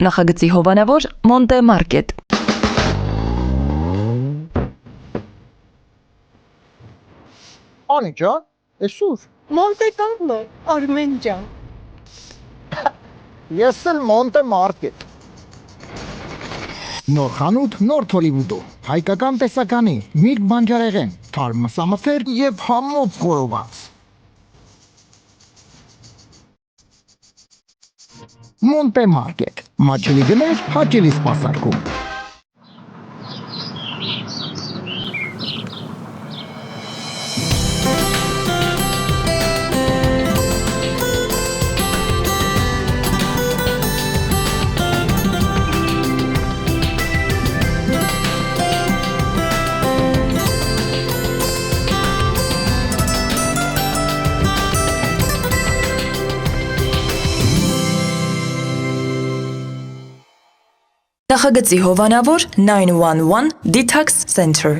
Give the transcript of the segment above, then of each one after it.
Նախագծի հովանավոր Մոնտե Մարկետ։ Անի ջան, ես ուր։ Մոնտե Կարլո, Արմեն ջան։ Ես էլ Մոնտե Մարկետ։ Նոր խանութ, նոր Հոլիվուդում, հայկական տեսականի, միրգ բանջարեղեն, թարմ մսամթեր եւ համոտ խորոված։ Մոնտե Մարկետ, մաչելի գներ, հաճելի սպասարկում։ Նախագծի հովանավոր 911 Detox Center։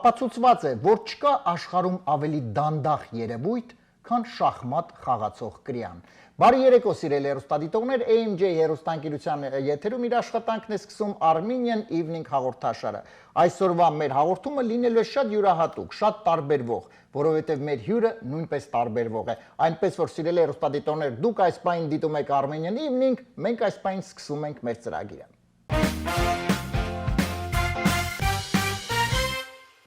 Ապացուցված է, որ չկա աշխարհում ավելի դանդաղ երևույթ, քան շախմատ խաղացող կրիան։ Բարի երեկո, սիրելի հեռուստադիտողներ, AMJ հեռուստաընկերության եթերում իր աշխատանքն է սկսում Armenian Evening հաղորդաշարը։ Այսօրվա մեր հաղորդումը լինելու է շատ յուրահատուկ, շատ տարբերվող, որովհետև մեր հյուրը նույնպես տարբերվող է։ Այնպես որ, սիրելի հեռուստադիտողներ, դուք այս պահին դիտում եք Armenian Evening, մենք այս պահին սկսում ենք մեր ծրագիրը։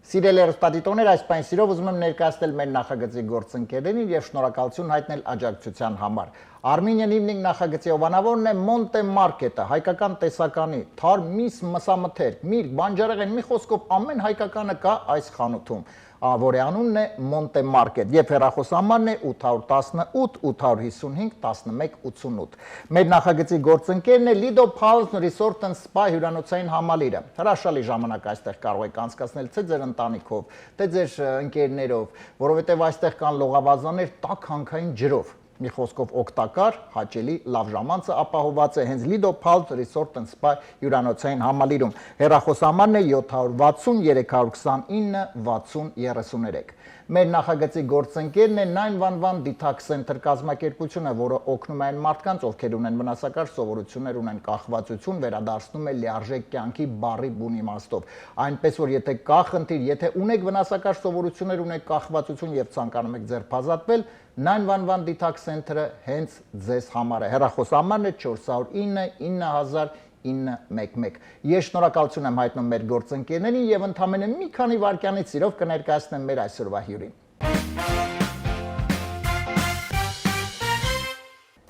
Սիրելի հեռուստադիտողներ, այս պահին սիրով ուզում եմ ներկայացնել մեր նախագծի գործընկերներին եւ շնորհակալություն հայտնել աջակցության համար։ Armenian Evening նախագծի հովանավորն է Մոնտե Մարկետը, հայկական տեսականի, թարմ միս մսամթեր, միրգ, բանջարեղեն, մի խոսքով ամեն հայկականը կա այս խանութում, որի անունն է Մոնտե Մարկետ եւ հեռախոսահամարն է 818 855 1188։ Մեր նախագծի գործընկերն է Lido Palace Resort and Spa հյուրանոցային համալիրը։ Հրաշալի ժամանակ այստեղ կարող եք անցկացնել թե ձեր ընտանիքով, թե ձեր ընկերներով, որովհետեւ այստեղ կան լողավազաններ տաք հանքային ջրով։ Մի խոսքով օգտակար, հաճելի, լավ ժամանցը ապահոված է հենց Lido Palace Resort and Spa հյուրանոցային համալիրում։ Հեռախոսահամարն է 760 329 6033։ Մեր նախագծի գործընկերն է 911 Detox Center կազմակերպությունը, որը օգնում է այն մարդկանց, ովքեր ունեն վնասակար սովորություններ, ունեն կախվածություն, վերադարձնում է լիարժեք կյանքի բառի բուն իմաստով։ Այնպես որ եթե կա խնդիր, եթե ունեք վնասակար սովորություններ, ունեք կախվածություն եւ ցանկանում եք ձերբազատվել, 911 Detox Center-ը հենց ձեզ համար է։ Հեռախոսահամարն է 409 9000 911։ Ես շնորհակալություն եմ հայտնում մեր գործընկերներին եւ ընդամենը մի քանի վայրկյանից սիրով կներկայացնեմ մեր այսօրվա հյուրին։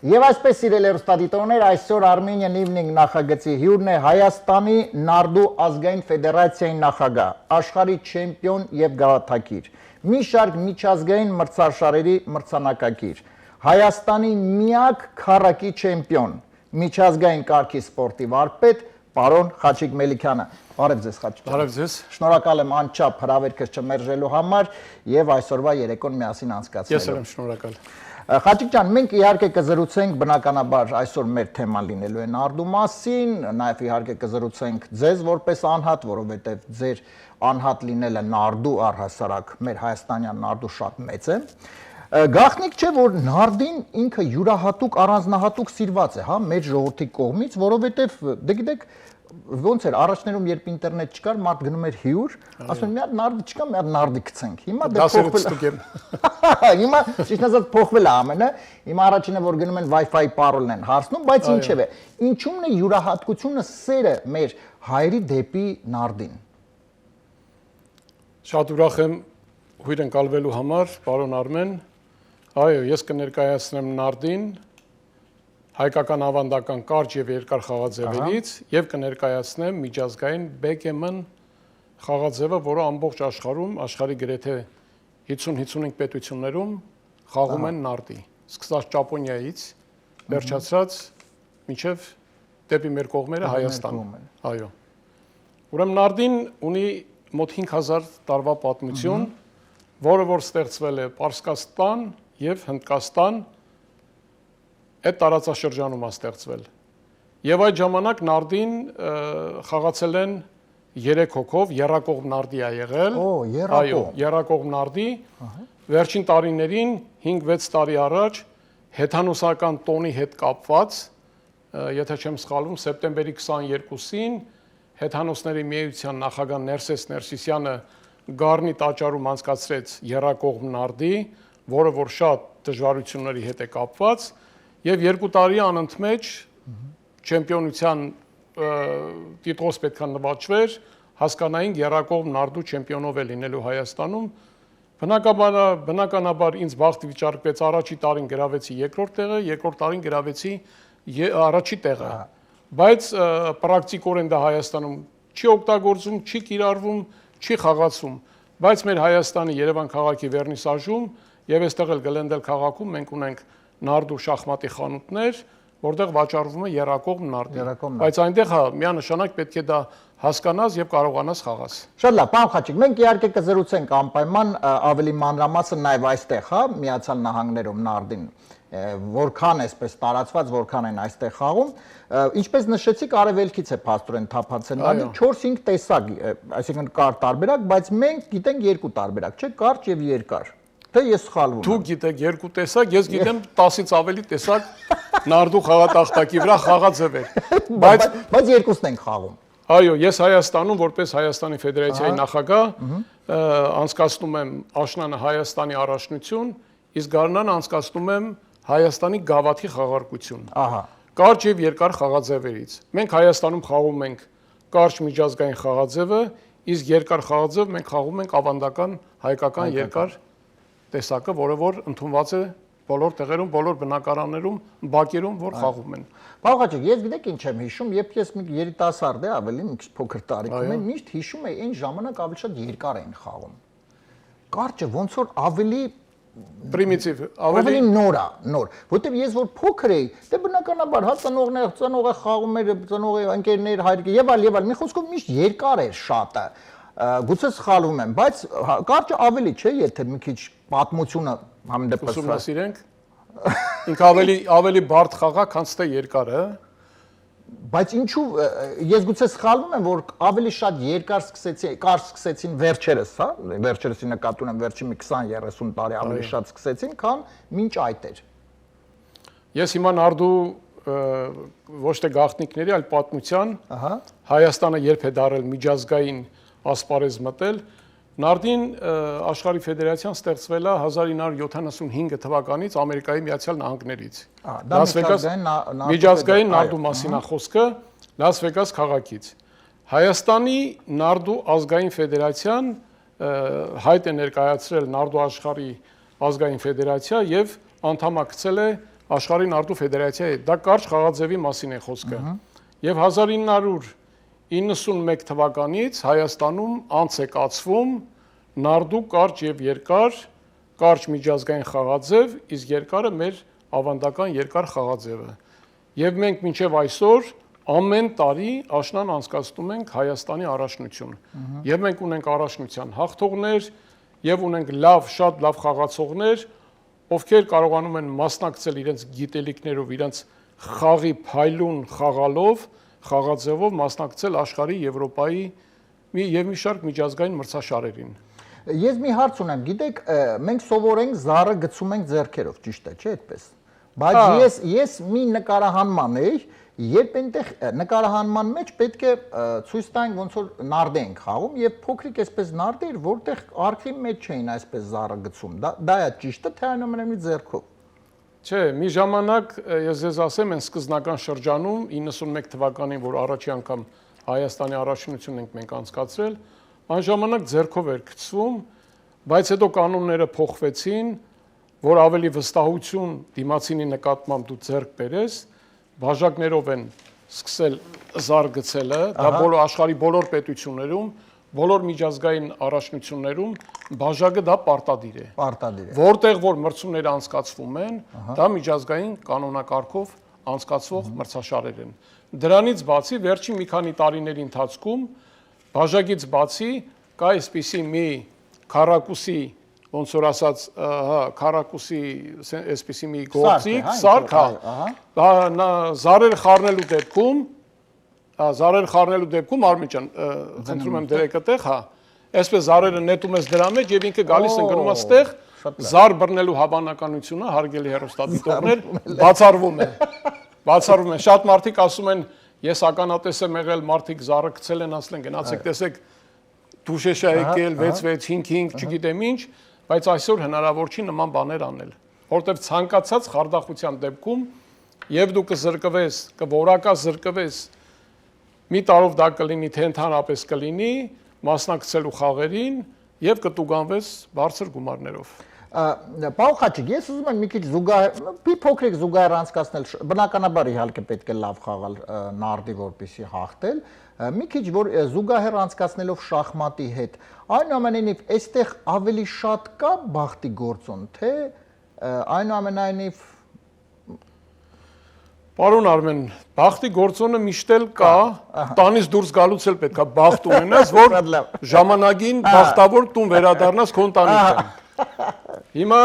Եվ այսպես սիրելի հեռուստադիտողներ, այսօր Armenian Evening նախագծի հյուրն է Հայաստանի նարդու ազգային ֆեդերացիայի նախագահ, աշխարհի չեմպիոն եւ գավաթակիր, մի շարք միջազգային մրցաշարերի մրցանակակիր, Հայաստանի միակ քառակի չեմպիոն, միջազգային կարգի սպորտի վարպետ, պարոն Խաչիկ Մելիքյանը։ Բարև ձեզ, Խաչիկ ջան։ Բարև ձեզ։ Շնորհակալ եմ անչափ հրավերքս չմերժելու համար եւ այսօրվա երեկոն միասին անցկացնելու։ Ես եմ շնորհակալ։ Խաչիկ ջան, մենք իհարկե կզրուցենք բնականաբար այսօր մեր թեման լինելու է նարդու մասին, նաեւ իհարկե կզրուցենք ձեզ որպես անհատ, որովհետեւ ձեր անհատ լինելը նարդու առհասարակ մեր հայաստանյան նարդու շատ մեծ է։ Գաղտնիք չէ, որ նարդին ինքը յուրահատուկ առանձնահատուկ սիրված է, հա, մեր ժողովրդի կողմից, որովհետև դե գիտեք, ոնց էր առաջներում երբ ինտերնետ չկար, մարդ գնում էր հյուր, ասում մի հատ նարդի չկա, մի հատ նարդի գցենք։ Հիմա դե փոխվել։ Հիմա ճիշտ ասած փոխվել է ամենը։ Հիմա առաջինը որ գնում են Wi-Fi parol-ն են հարցնում, բայց ինչևէ, ինչու՞մն է յուրահատկությունը սերը մեր հայերի դեպի նարդին։ Շատ ուրախ եմ հույր ընկալվելու համար, պարոն Արմեն։ Այո, ես կներկայացնեմ նարդին հայկական ավանդական կարճ եւ երկար խաղաձևերից եւ կներկայացնեմ միջազգային backgammon խաղաձևը, որը ամբողջ աշխարհում, աշխարհի գրեթե 50-55 պետություններում խաղում են նարդի։ Սկսած Ճապոնիայից, վերջացած մինչև դեպի մեր կողմերը Հայաստան։ Այո։ Ուրեմն նարդին ունի մոտ 5000 տարվա պատմություն, որը որ ստեղծվել է Պարսկաստան եւ Հնդկաստան այդ տարածաշրջանում է ստեղծվել։ Եվ այդ ժամանակ նարդին խաղացել են 3 հոգով, եռակողմ նարդի է եղել։ Այո, եռակողմ նարդի։ Վերջին տարիներին 5-6 տարի առաջ հեթանոսական տոնի հետ կապված, եթե չեմ սխալվում, սեպտեմբերի 22-ին հեթանոսների միության նախագահ Ներսես Ներսիսյանը Գառնի տաճարում անցկացրեց եռակողմ նարդի, որը որ շատ դժվարությունների հետ է կապված, եւ 2 տարի անընդմեջ չեմպիոնության տիտղոս պետք է նվաճվեր, հասկանային եռակողմ նարդու չեմպիոնով է լինելու Հայաստանում։ Բնականաբար ինձ բախտ վիճարկվեց առաջի տարին գրավեցի երկրորդ տեղը, երկրորդ տարին գրավեցի առաջի տեղը։ Բայց պրակտիկորեն դա Հայաստանում չի օգտագործում, չի կիրառվում, չի խաղացում, բայց մեր Հայաստանի Երևան քաղաքի վերնիսաժում եւ այստեղ էլ Գլենդել քաղաքում մենք ունենք նարդու շախմատի խանութներ, որտեղ վաճառվում է եռակողմ նարդի, բայց այնտեղ միանշանակ պետք է դա հասկանաս եւ կարողանաս խաղաս։ Շատ լավ, պարոն Խաչիկ, մենք իհարկե կզրուցենք անպայման ավելի մանրամասն նաեւ այստեղ, հա, Միացյալ Նահանգներում նարդին որքան էսպես տարածված, որքան են այստեղ խաղում, ինչպես նշեցիք, արևելքից է փաստորեն թափանցել նարդի 4-5 տեսակ, այսինքն կար տարբերակ, բայց մենք գիտենք 2 տարբերակ, չէ՞, կարճ եւ երկար։ Թե ես սխալվում եմ։ Դուք գիտեք 2 տեսակ, ես գիտեմ 10-ից ավելի տեսակ նարդու խաղատախտակի վրա խաղաձևեր։ Բայց երկուսն են խաղում։ Այո, ես Հայաստանում որպես Հայաստանի Ֆեդերացիայի նախագահ անցկացնում եմ աշնանը Հայաստանի առաջնություն, իսկ գարնանը անցկացնում եմ Հայաստանի գավաթի խաղարկություն։ Ահա։ Կարճ եւ երկար խաղաձևերից։ Մենք Հայաստանում խաղում ենք կարճ միջազգային խաղաձևը, իսկ երկար խաղաձև մենք խաղում ենք ավանդական հայկական երկար տեսակը, որը որ ընդունված է բոլոր տեղերում, բոլոր բնակարաններում, բակերում, որ խաղում են։ Պարոն Խաչիկ, ես գիտեք ինչ եմ հիշում, երբ ես մի երիտասարդ եմ, ավելի մի քիչ փոքր տարիքում եմ, միշտ հիշում եմ այն ժամանակ ավելի շատ երկար էին խաղում։ Կարճը ոնց որ ավելի պրիմիտիվ, ավելի նոր, որտեղ ես որ փոքր էի, դե բնականաբար հա ծնողը խաղում էր, ծնողի ընկերներ, հայրիկը եւ այլ, մի խոսքով միշտ երկար էր շատը։ Գուցե սխալվում եմ, բայց կարճը ավելի չէ, եթե մի քիչ պատմությունը համդեպս ուսումնասիրենք։ Ինքը ավելի բարդ խաղա, քան թե երկարը։ Բայց ինչու ես գուցե սխալվում եմ, որ ավելի շատ երկար սկսեցին վերջերս, հա, վերջերսի նկատի ունեմ վերջին մի 20-30 տարի ավելի շատ սկսեցին, քան մինչ այդ էր։ Ես հիմա նարդու ոչ թե գաղտնիքների, այլ պատմության, Հայաստանը երբ է դարել միջազգային ասպարեզ մտել, նարդին աշխարհի ֆեդերացիան ստեղծվել է 1975 թվականից Ամերիկայի Միացյալ Նահանգներից։ Լաս Վեգաս միջազգային նարդու մասին է խոսքը, Լաս Վեգաս քաղաքից։ Հայաստանի նարդու ազգային ֆեդերացիան հայտ է ներկայացրել նարդու աշխարհի ազգային ֆեդերացիա եւ անդամակցել է աշխարհի նարդու ֆեդերացիայի։ Դա կարճ խաղաձևի մասին է խոսքը։ Եվ 1991 թվականից Հայաստանում անց է կացվում նարդու կարճ եւ երկար, կարճ միջազգային խաղաձև, իսկ երկարը մեր ավանդական երկար խաղաձևը։ Եվ մենք մինչև այսօր ամեն տարի աշնան անցկացնում ենք Հայաստանի առաջնություն։ Եվ մենք ունենք առաջնության հաղթողներ, եւ ունենք շատ լավ խաղացողներ, ովքեր կարողանում են մասնակցել իրենց գիտելիքներով, իրենց խաղի փայլուն խաղալով, խաղաձևով մասնակցել աշխարհի, Եվրոպայի եւ մի շարք միջազգային մրցաշարերին։ Ես մի հարց ունեմ, գիտեք, մենք սովորենք զառը գցում ենք ձեռքերով, ճիշտ է, չէ՞ այդպես։ Բայց ես մի նկարահանման էի, երբ այնտեղ նկարահանման մեջ պետք է ցույց տանք ոնց որ նարդ ենք խաղում եւ փոքրիկ այսպես նարդ էր, որտեղ արխի մեջ չէին այսպես զառը գցում։ Դա է ճիշտը, թե այնուամենայնիվ ձեռքով։ Չէ, մի ժամանակ ես ձեզ ասեմ, այն սկզբնական շրջանում 91 թվականին, որ առաջի անգամ Հայաստանի առաջնությունն ենք մենք անցկացրել, այն ժամանակ ձեռքով էր գցվում, բայց հետո կանոնները փոխվեցին, որ ավելի վստահություն դիմացինի նկատմամբ դու ձեռք բերես, բաժակներով են սկսել զար գցելը, դա բոլոր աշխարհի բոլոր պետություններում, բոլոր միջազգային առաջնություններում բաժակը դա պարտադիր է։ Պարտադիր է։ Որտեղ որ մրցումները անցկացվում են, դա միջազգային կանոնակարգով անցկացվող մրցաշարեր են։ Դրանից բացի վերջին մի քանի տարիների ընթացքում բաժակից բացի կա այսպիսի մի քառակուսի ոնց որ ասած, քառակուսի այսպիսի մի գործիք, սարք, զարեր խառնելու դեպքում Արմեն ջան, խնդրում եմ դրեք այդտեղ, հա, այսպես զարերը նետում ես դրա մեջ եւ ինքը գալիս են գնում այստեղ, զար բռնելու հավանականությունը հարգելի հեռուստադիտողներ բացառվում է։ Բացառվում է։ Շատ մարդիկ ասում են, ես ականատես եմ եղել, մարդիկ զարը գցել են, ասել են գնացեք տեսեք դուշեշա եկել 6-6-5-5, չգիտեմ ինչ, բայց այսօր հնարավոր չի նման բաներ անել, որտեղ ցանկացած խարդախության դեպքում եւ դու կզրկվես, կորակա զրկվես, մի տարով դա կլինի, թե ընդհանրապես կլինի, մասնակցելու խաղերին եւ կտուգանվես բարձր գումարներով։ Պարոն Խաչիկ, ես ուզում եմ մի քիչ մի փոքրիկ զուգահեռ անցկացնել, բնականաբար իհարկե պետք է լավ խաղալ նարդի, որպեսզի հաղթել, մի քիչ որ զուգահեռ անցկացնելով շախմատի հետ, այնուամենայնիվ այստեղ ավելի շատ կա բախտի գործոն, թե այնուամենայնիվ Պարոն Արմեն, բախտի գործոնը միշտ էլ կա, տանից դուրս գալուց էլ պետք է բախտ ունենաս, որ ժամանակին բախտավոր տուն վերադառնաս քո ընտանիքին։ Հիմա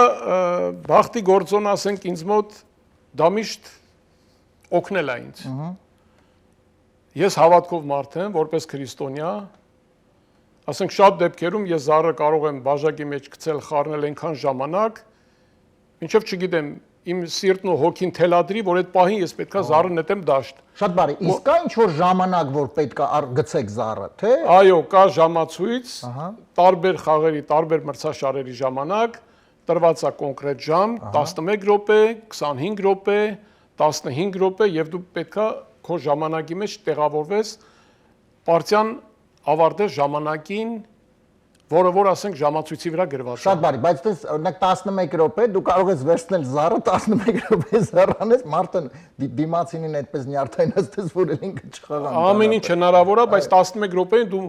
բախտի գործոնը, ասենք ինձ մոտ դա միշտ օգնել է ինձ։ Ես հավատքով մարդ եմ, որպես քրիստոնյա, ասենք շատ դեպքերում ես զարը կարող եմ բաժակի մեջ գցել, խառնել այնքան ժամանակ, մինչև չգիտեմ իմ սիրտն ու հոգին թելադրի, որ այդ պահին ես պետքա զարը նետեմ դաշտ։ Շատ բարի, իսկ կա ինչ-որ ժամանակ, որ պետք է գցեք զարը, թե։ Այո, կա ժամացույց, տարբեր խաղերի, տարբեր մրցաշարերի ժամանակ, տրված է կոնկրետ ժամ, 11 րոպե, 25 րոպե, 15 րոպե եւ դու պետքա քո ժամանակի մեջ տեղավորվես պարտիան ավարտես ժամանակին, որը որ ասենք ժամացույցի վրա գրված է։ Շատ բարի, բայց դες օրինակ 11 րոպե դու կարող ես վերցնել զարը 11 րոպե զարանես, մարդը դիմացինին այդպես նյարդայնած դες որ ինքը չխաղան։ Ամեն ինչ հնարավոր է, բայց 11 րոպեին դու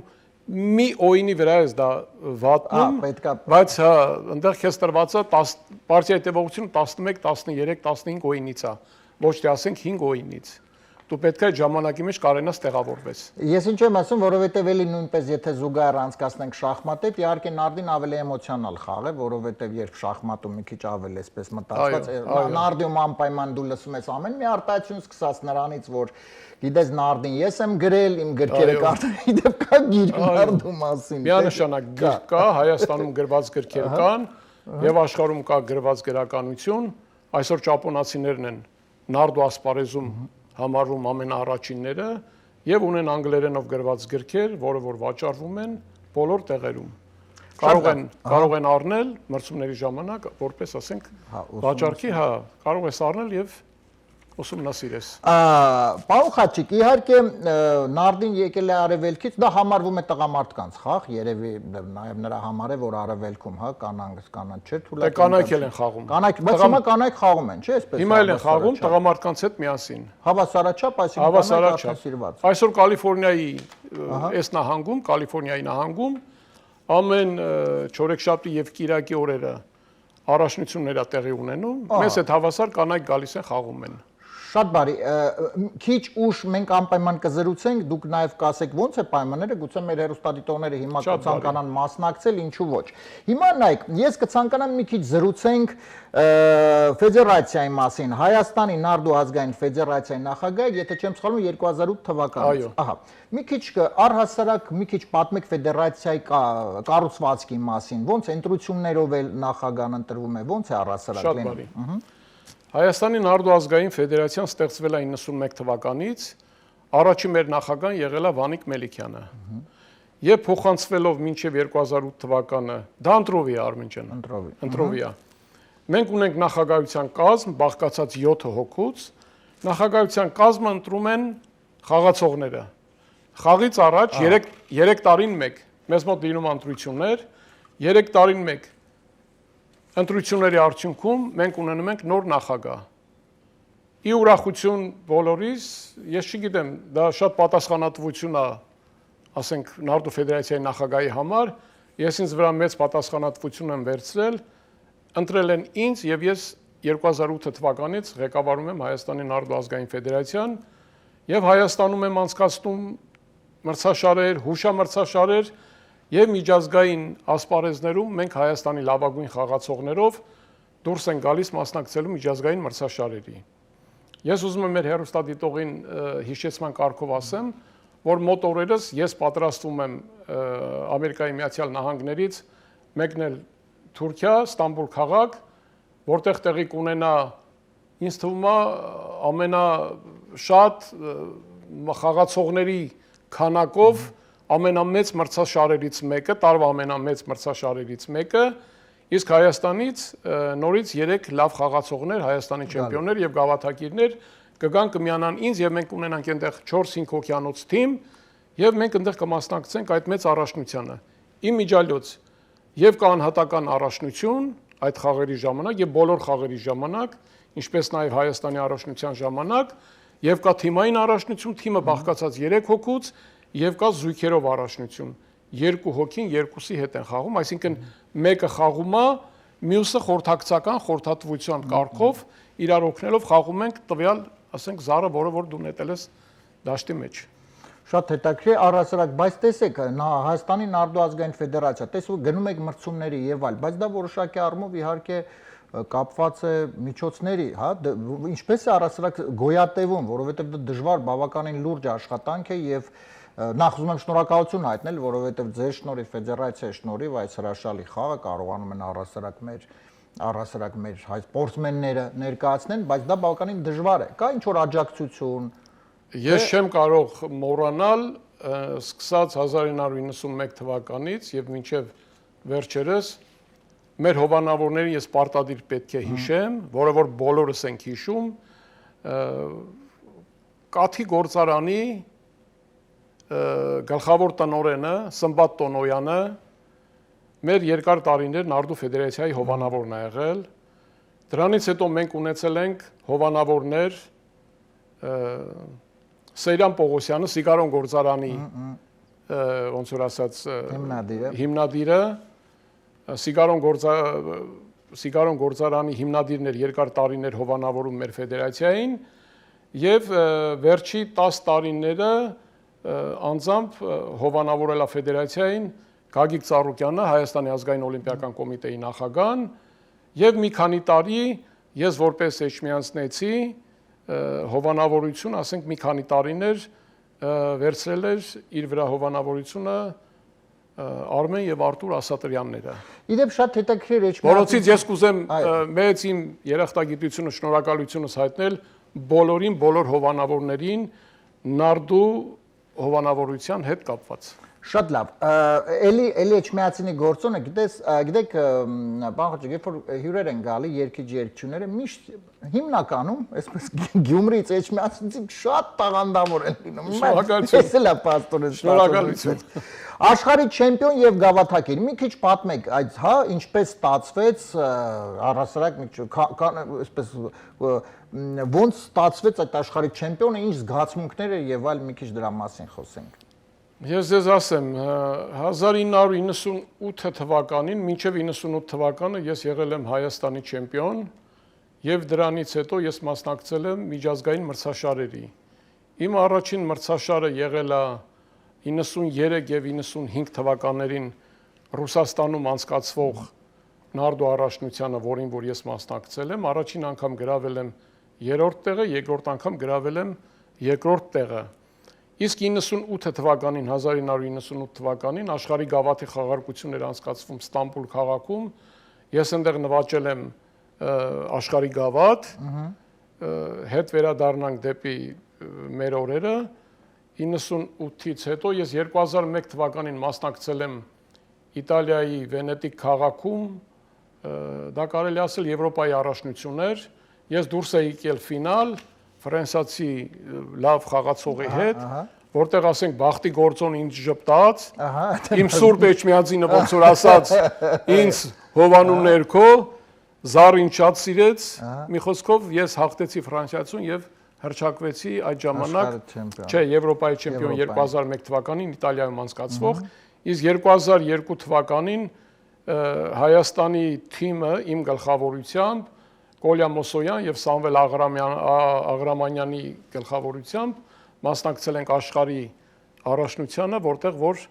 մի օինի վրա ես դա վատնում, բայց հա, այնտեղ քեզ տրված է պարտիայի տևողությունը 11, 13, 15 օինից է, ոչ թե ասենք 5 օինից։ Դու պետք է ժամանակի մեջ կարենաս տեղավորվես։ Ես ինչ եմ ասում, որովհետև էլի նույնպես եթե զուգահեռ անցկացնենք շախմատը, իհարկե նարդին ավելի էմոցիոնալ խաղ է, որովհետև երբ շախմատում մի քիչ ավելի էսպես մտածված, նարդիում անպայման դու լսում ես ամեն մի արտահայտություն սկսած նրանից, որ գիտես նարդին ես եմ գրել, իմ գրքերը կարդալի դեպ կա գիրք նարդու մասին։ Միանշանակ գրք կա, Հայաստանում գրված գրքեր կան եւ աշխարհում կա գրված գրականություն, այսօր ճապոնացիներն են նարդու ասպարեզում համարվում ամենաառաջինները եւ ունեն անգլերենով գրված գրքեր, որը որ վաճառվում են բոլոր տեղերում։ Կարող են առնել մրցումների ժամանակ, որպես ասենք վաճառքի, հա, կարող ես առնել եւ ուսումնասիրես։ Պարոն Խաչիկ, իհարկե նարդին եկել է արևելքից, դա համարվում է տղամարդկանց խաղ, երևի նաև նրա համար է, որ արևելքում, հա, կանանց չէ, թույլատրվում։ Կանայք էլ են խաղում։ Բայց հիմա կանայք խաղում են, չէ՞, այսպես։ Հիմա էլ են խաղում տղամարդկանց հետ միասին։ Հավասարաչափ, այսինքն կանայք արդեն սիրված։ Այսօր Կալիֆոռնիայի այս նահանգում, Կալիֆոռնիայի նահանգում ամեն չորեքշաբթի եւ կիրակի օրերը առաջնություններ է տեղի ունենում, մեզ հետ հավասար կանայք գալիս են խաղում են։ Շատ բարի, քիչ ուշ մենք անպայման կզրուցենք, դուք նաև կասեք ոնց է պայմանները, գուցե մեր հեռուստադիտողները հիմա կցանկանան մասնակցել, ինչու ոչ։ Հիմա նայեք, ես կցանկանամ մի քիչ զրուցենք ֆեդերացիայի մասին, Հայաստանի նարդու ազգային ֆեդերացիայի նախագահ, եթե չեմ սխալվում 2008 թվականից։ Ահա, մի քիչ առհասարակ մի քիչ պատմեք ֆեդերացիայի կառուցվածքի մասին, ոնց ընտրություններով է նախագահն ընտրվում է, ոնց է առհասարակ լինում։ Հայաստանի նարդու ազգային ֆեդերացիան ստեղծվել է 91 թվականից, առաջին մեր նախագահն եղել է Վանիկ Մելիքյանը։ Եվ փոխանցվելով մինչև 2008 թվականը, դա ընտրովի է Արմեն ջան, ընտրովի է։ Մենք ունենք նախագահության կազմ, բաղկացած 7 հոգուց, նախագահության կազմը ընտրում են խաղացողները։ Խաղից առաջ 3 տարին մեկ, մեզ մոտ լինում ընտրություններ, 3 տարին մեկ ընտրությունների արդյունքում մենք ունենում ենք նոր նախագահ։ Ի ուրախություն բոլորիս, ես չգիտեմ, դա շատ պատասխանատվություն է, ասենք, նարդու ֆեդերացիայի նախագահի համար, ես ինձ վրա մեծ պատասխանատվություն եմ վերցրել, ընտրել են ինձ եւ ես 2008 թվականից ղեկավարում եմ Հայաստանի նարդու ազգային ֆեդերացիան եւ Հայաստանում եմ անցկացնում մրցաշարեր, հուշամրցաշարեր եւ միջազգային ասպարեզներում մենք Հայաստանի լավագույն խաղացողներով դուրս են գալիս մասնակցելու միջազգային մրցաշարերի։ Ես ուզում եմ մեր հեռուստադիտողին հիշեցման կարգով ասեմ, որ մոտ օրերս ես պատրաստվում եմ Ամերիկայի Միացյալ Նահանգներից մեկնել Թուրքիա, Ստամբուլ քաղաք, որտեղ տեղի կունենա ինձ թվում է ամենաշատ խաղացողների քանակով ամենամեծ մրցաշարերից մեկը, տարվա ամենամեծ մրցաշարերից մեկը, իսկ Հայաստանից նորից 3 լավ խաղացողներ, Հայաստանի չեմպիոններ եւ գավաթակիրներ կգան կմիանան ինձ եւ մենք ունենանք այնտեղ 4-5 հոգյանոց թիմ եւ մենք այնտեղ կմասնակցենք այդ մեծ առաջնությանը։ Իմ միջալյուց եւ կա անհատական առաջնություն այդ խաղերի ժամանակ եւ բոլոր խաղերի ժամանակ, ինչպես նաեւ Հայաստանի առաջնության ժամանակ, եւ կա թիմային առաջնություն, թիմը բաղկացած 3 հոգուց եւ կա զույգերով առաջնություն։ 2 հոգին 2-ի հետ են խաղում, այսինքն մեկը խաղում է, մյուսը խորհրդակցական խորհրդատվության կարգով իրար օգնելով խաղում ենք տվյալ, ասենք, զառը, որը դու նետել ես դաշտի մեջ։ Շատ հետաքրքիր առհասարակ, բայց տեսեք, Հայաստանի նարդու ազգային ֆեդերացիա, տեսեք գնում եք մրցումների եւ այլ, բայց դա որոշակի առումով իհարկե կապված է միջոցների, հա, ինչպես է առհասարակ գոյատևում, որովհետեւ դա դժվար, բավականին լուրջ աշխատանք է եւ նախ ուզում եմ շնորհակալություն հայտնել, որովհետեւ ձեր շնորհիվ, ֆեդերացիայի շնորհիվ այս հրաշալի խաղը կարողանում են առհասարակ մեր հայ սպորտսմենները ներկայացնեն, բայց դա բավականին դժվար է։ Կա ինչ որ աջակցություն։ Ես չեմ կարող մոռանալ սկսած 1991 թվականից եւ մինչեւ վերջերս մեր հովանավորներին ես պարտադիր պետք է հիշեմ, որը որ բոլորս ենք հիշում, Կաթի գործարանի գլխավոր տնօրենը Սմբատ Տոնոյանը մեր երկար տարիներ նարդու ֆեդերացիայի հովանավորն է եղել։ Դրանից հետո մենք ունեցել ենք հովանավորներ Սեյրան Պողոսյանը, Սիգարոն գործարանի ոնց որ ասած հիմնադիրը, Սիգարոն գործարանի հիմնադիրն էր երկար տարիներ հովանավորում մեր ֆեդերացիային եւ վերջի 10 տարիները անձամբ հովանավորել է ֆեդերացիային Գագիկ Ծառուկյանը, Հայաստանի ազգային օլիմպիական կոմիտեի նախագահն եւ մի քանի տարի ես որպես էջմիածնեցի հովանավորություն, ասենք մի քանի տարիներ վերցրել էր իր վրա հովանավորությունը Արմեն եւ Արտուր Ասատրյանները։ Իդեպ շատ հետաքրքիր է, որոնցից ես կուզեմ մեծ իմ երախտագիտությունը, շնորհակալությունս հայտնել բոլորին, բոլոր հովանավորներին նարդու հովանավորության հետ կապված։ Շատ լավ։ Էլի Էջմիածինի գործոնը, գիտեք, բան խոչիկ, երբ որ հյուրեր են գալի երգիչ-երգչուները, միշտ հիմնականում, այսպես Գյումրիից Էջմիածինցիք շատ տաղանդավոր են լինում։ Շնորհակալություն։ Էս էլ է պաստորեն։ Շնորհակալություն։ Աշխարհի չեմպիոն եւ գավաթակիր։ Մի քիչ պատմեք, այդ, հա, ինչպես ստացվեց, առհասարակ, այսպես ոնց ստացվեց այդ աշխարհի չեմպիոնը, ինչ զգացմունքներ եւ այլ մի քիչ դրա մասին խոսենք։ Ես ձեզ ասեմ, 1998 թվականին, մինչև 98 թվականը ես եղել եմ Հայաստանի չեմպիոն եւ դրանից հետո ես մասնակցել եմ միջազգային մրցաշարերի։ Իմ առաջին մրցաշարը եղել է 93 եւ 95 թվականներին Ռուսաստանում անցկացվող նարդու առաջնությանը, որին որ ես մասնակցել եմ, առաջին անգամ գրավել եմ 3-րդ տեղը, երկրորդ անգամ գրավել եմ 2-րդ տեղը։ Իսկ 98 թվականին, 1998 թվականին աշխարհի գավաթի խաղարկություններ անցկացվում Ստամբուլ քաղաքում, ես այնտեղ նվաճել եմ աշխարհի գավաթ, հետ վերադառնանք դեպի մեր օրերը, 98-ից հետո ես 2001 թվականին մասնակցել եմ Իտալիայի Վենետիկ քաղաքում, դա կարելի ասել Եվրոպայի առաջնություններ, ես դուրս էի եկել ֆինալ ֆրանսիացի լավ խաղացողի հետ, որտեղ ասենք բախտի գործոն ինձ ժպտաց, իմ Սուրբ Էջմիածինը ոնց որ ասած, ինձ հովանու ներքո զառին շատ սիրեց, մի խոսքով ես հաղթեցի ֆրանսիացուն եւ հռչակվեցի այդ ժամանակ, չէ, Եվրոպայի չեմպիոն 2001 թվականին Իտալիայում անցկացվող, իսկ 2002 թվականին Հայաստանի թիմը իմ գլխավորությամբ Կոլյա Մոսոյան եւ Սամվել Աղրամանյանի գլխավորությամբ մասնակցել ենք աշխարհի առաջնությանը, որտեղ որ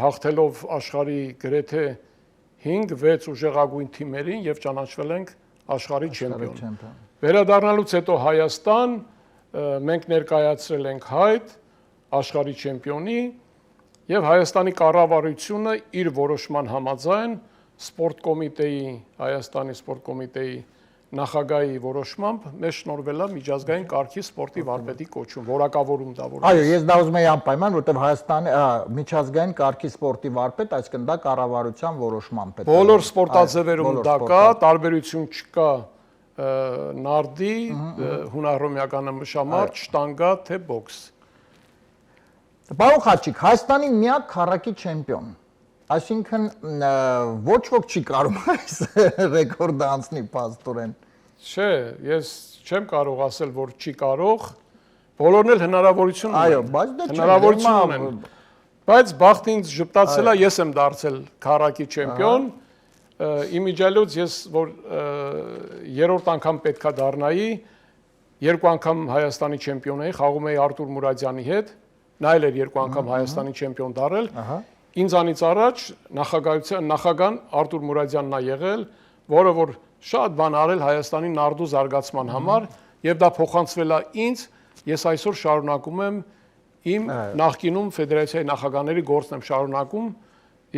հաղթելով աշխարհի գրեթե 5-6 ուժեղագույն թիմերին եւ ճանաչվել ենք աշխարհի չեմպիոն։ Վերադառնալուց հետո Հայաստան մենք ներկայացրել ենք հայտ աշխարհի չեմպիոնի եւ Հայաստանի կառավարությունը իր որոշման համաձայն սպորտ կոմիտեի Հայաստանի սպորտ կոմիտեի նախագահի որոշմամբ մեզ շնորհվել է միջազգային կարգի սպորտի վարպետի կոչում, որակավորում դա որպես։ Այո, ես դա ուզում եի անպայման, որտեղ Հայաստանի միջազգային կարգի սպորտի վարպետ, այսինքն դա կառավարության որոշմամբ է։ Բոլոր սպորտաձևերում դա կա, տարբերություն չկա նարդի, հունահռոմեական մշամարտ, շտանգա, թե բոքս։ Պարոն Խաչիկ, Հայաստանի միակ քառակի չեմպիոն։ Այսինքն ոչ ոք չի կարող այս ռեկորդը անցնի փաստորեն։ Չէ, ես չեմ կարող ասել, որ չի կարող, բոլորն էլ հնարավորություն ունեն։ Այո, բայց դա հնարավորություն ունեն։ Բայց բախտը ինձ ժպտացել է, ես եմ դարձել քառակի չեմպիոն։ Իմիջիալոց ես որ երրորդ անգամ պետքա դառնայի, երկու անգամ Հայաստանի չեմպիոն էի, խաղում էի Արտուր Մուրադյանի հետ, նա էլ էր երկու անգամ Հայաստանի չեմպիոն դառել։ Ինձանից առաջ նախագահան Արտուր Մուրադյանն է եղել, որը որ շատ բան արել Հայաստանի նարդու զարգացման համար եւ դա փոխանցվել է ինձ, ես այսօր շարունակում եմ իմ նախկինում ֆեդերացիայի նախագահների գործն եմ շարունակում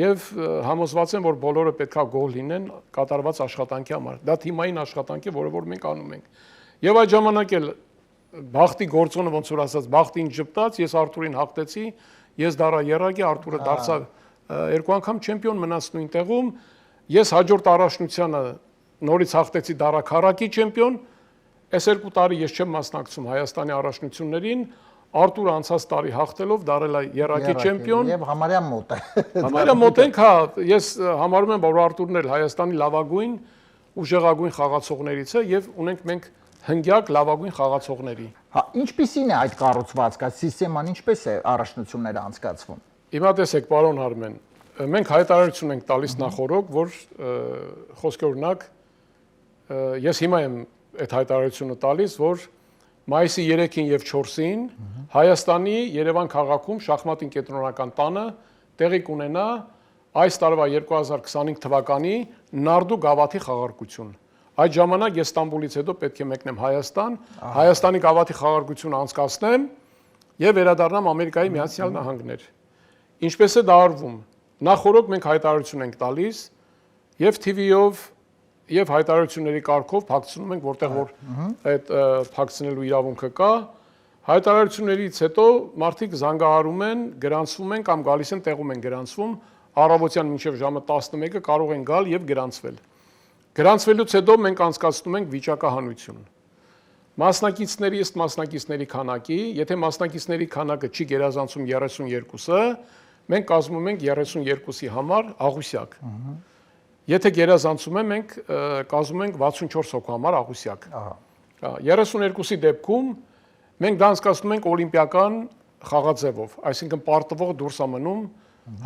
եւ համոզված եմ, որ բոլորը պետքա գոհ լինեն կատարված աշխատանքի համար։ Դա թիմային աշխատանք է, որը որ մենք անում ենք։ Եվ այդ ժամանակ էլ բախտի գործոնը ոնց որ ասած բախտին ճպտաց, ես Արտուրին հաղթեցի, ես դարա երագի, Արտուրը դարձավ երկու անգամ չեմպիոն մնաց նույն տեղում, ես հաջորդ առաջնությանը նորից հաղթեցի դարա քառակի չեմպիոն, այս 2 տարի ես չեմ մասնակցում Հայաստանի առաջնություններին, Արտուրը անցած տարի հաղթելով դարել է երագի չեմպիոն եւ համարյա մոտ է։ Համարյա մոտ ենք, հա, ես համարում եմ, որ Արտուրն էլ Հայաստանի լավագույն ուժեղագույն խաղացողներից է եւ ունենք մենք հնգյակ լավագույն խաղացողների։ Հա, ինչպիսին է այդ կառուցվածքը, այդ սիստեման ինչպես է առաջնությունները անցկացվում։ Հիմա տեսեք, պարոն Արմեն, մենք հայտարարություն ենք տալիս նախորոք, որ խոսքի օրինակ ես հիմա եմ այդ հայտարարությունը տալիս, որ մայիսի 3-ին եւ 4-ին Հայաստանի Երևան քաղաքում շախմատին կենտրոնական տանը տեղի կունենա այս տարվա 2025 թվականի նարդու գավաթի խաղարկություն։ Այդ ժամանակ ես Ստամբուլից հետո պետք է մեկնեմ Հայաստան, Հայաստանի գավաթի խաղարկությունը անցկացնեմ եւ վերադառնամ Ամերիկայի Միացյալ Նահանգներ։ Ինչպես է դա արվում։ Նախորդ մենք հայտարարություն ենք տալիս եւ TV-ով եւ հայտարարությունների կարգով փակցնում ենք, որտեղ որ այդ փակցնելու իրավունքը կա։ Հայտարարություններից հետո մարդիկ զանգահարում են, գրանցվում են կամ գալիս են տեղում են գրանցվում, առավոտյան մինչև ժամը 11-ը կարող են գալ եւ գրանցվել։ Գրանցվելուց հետո մենք անցկացնում ենք վիճակահանություն։ Մասնակիցների ըստ մասնակիցների քանակի, եթե մասնակիցների քանակը չի գերազանցում 32-ը, մենք կազմում ենք 32-ի համար աղյուսակ։ Եթե գերազանցում է, մենք կազմում ենք 64 հոգու համար աղյուսակ։ 32-ի դեպքում մենք դա անցկացնում ենք օլիմպիական խաղաձևով, այսինքն պարտվող դուրս է մնում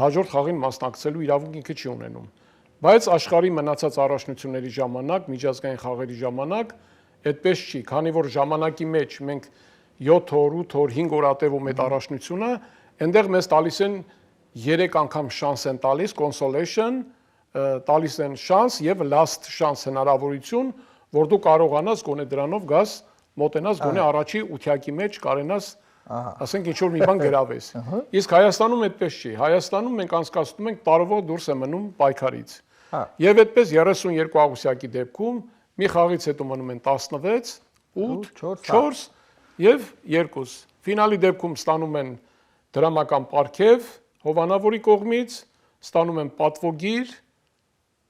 հաջորդ խաղին մասնակցելու իրավունք ինքը չի ունենում։ Բայց աշխարհի մնացած առաջնությունների ժամանակ, միջազգային խաղերի ժամանակ այդպես չի, քանի որ ժամանակի մեջ մենք 7 օր, 8 օր, 5 օր ատևում այդ առաջնությունը, այնտեղ մեզ տալիս են 3 անգամ շանս են տալիս, consolation, տալիս են շանս եւ last շանս հնարավորություն, որ դու կարողանաս գոնե դրանով գաս մոտենաս գոնե առաջի ությակի մեջ կարենաս ասենք ինչ որ մի բան գրավես։ Իսկ Հայաստանում այդպես չի։ Հայաստանում մենք անցկացնում ենք տարվող դուրս է մնում պայքարից։ Եվ այդպես 32 աղյուսակի դեպքում մի խաղից հետո մնում են 16, 8, 4 եւ 2։ Ֆինալի դեպքում ստանում են դրամական պարգև Հովանավորի կողմից, ստանում են պատվոգիր,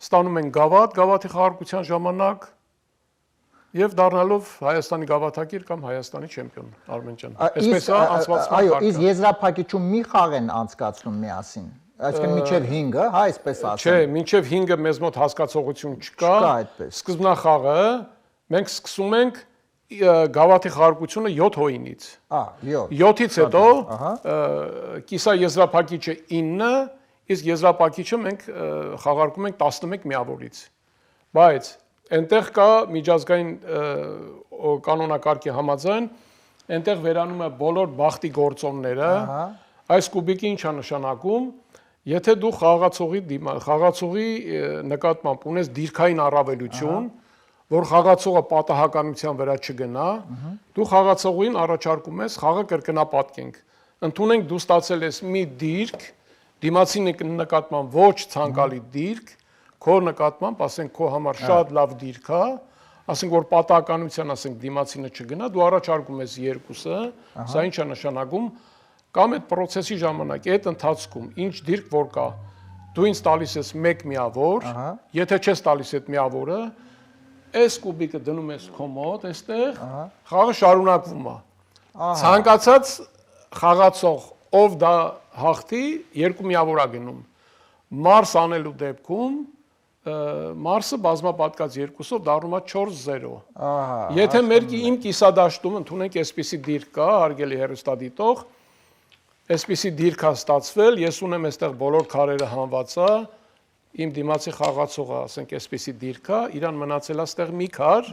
ստանում են գավաթ, գավաթի խաղարկության ժամանակ եւ դառնալով Հայաստանի գավաթակիր կամ Հայաստանի չեմպիոն Արմեն ջան։ Այսպես է անցվածման կարգը։ Այո, իսկ եզրափակիչում մի խաղ են անցկացնում միասին։ Այսինքն մինչև 5-ը, հա, այսպես ասեմ։ Չէ, մինչև 5-ը մեզ մոտ հասկացողություն չկա։ Սկզբնախաղը մենք սկսում ենք գավաթի խաղարկությունը 7 հոյինից։ 7-ից հետո կիսա եզրափակիչը 9, իսկ եզրափակիչը մենք խաղարկում ենք 11 միավորից։ Բայց Այնտեղ կա միջազգային կանոնակարգի համաձայն, այնտեղ վերանում է բոլոր բախտի գործոնները։ Այս կուբիկը ինչ է նշանակում, եթե դու խաղացողի նկատմամբ ունես դիրքային առավելություն, որ խաղացողը պատահականության վրա չգնա, դու խաղացողին առաջարկում ես խաղը կրկնապատկենք։ Ընդունենք դու ստացել ես մի դիրք, դիմացի նկատմամբ ոչ ցանկալի դիրք, քո նկատմամբ, ասենք քո համար շատ լավ դիրք է, ասենք որ պատահականության, ասենք դիմացինը չգնա, դու առաջարկում ես երկուսը, սա ինչ է նշանակում, կամ այդ process-ի ժամանակ, այդ ընթացքում ինչ դիրք որ կա, դու ինձ տալիս ես 1 միավոր, եթե չես տալիս այդ միավորը, այս կուբիկը դնում ես քո մոտ, այստեղ խաղը շարունակվում է։ Ցանկացած խաղացող, ով դա հաղթի, 2 միավոր է գնում։ Մարս անելու դեպքում Մարսը բազմապատկած 2-ով դառնում է 4-0։ Եթե իմ կիսադաշտում ընդունենք այսպիսի դիրք կա, հարգելի հեռուստադիտող, այսպիսի դիրք է ստացվել, ես ունեմ այստեղ բոլոր քարերը հանված է, իմ դիմացի խաղացողը, ասենք այսպիսի դիրք է, իրան մնացել է այստեղ մի քար,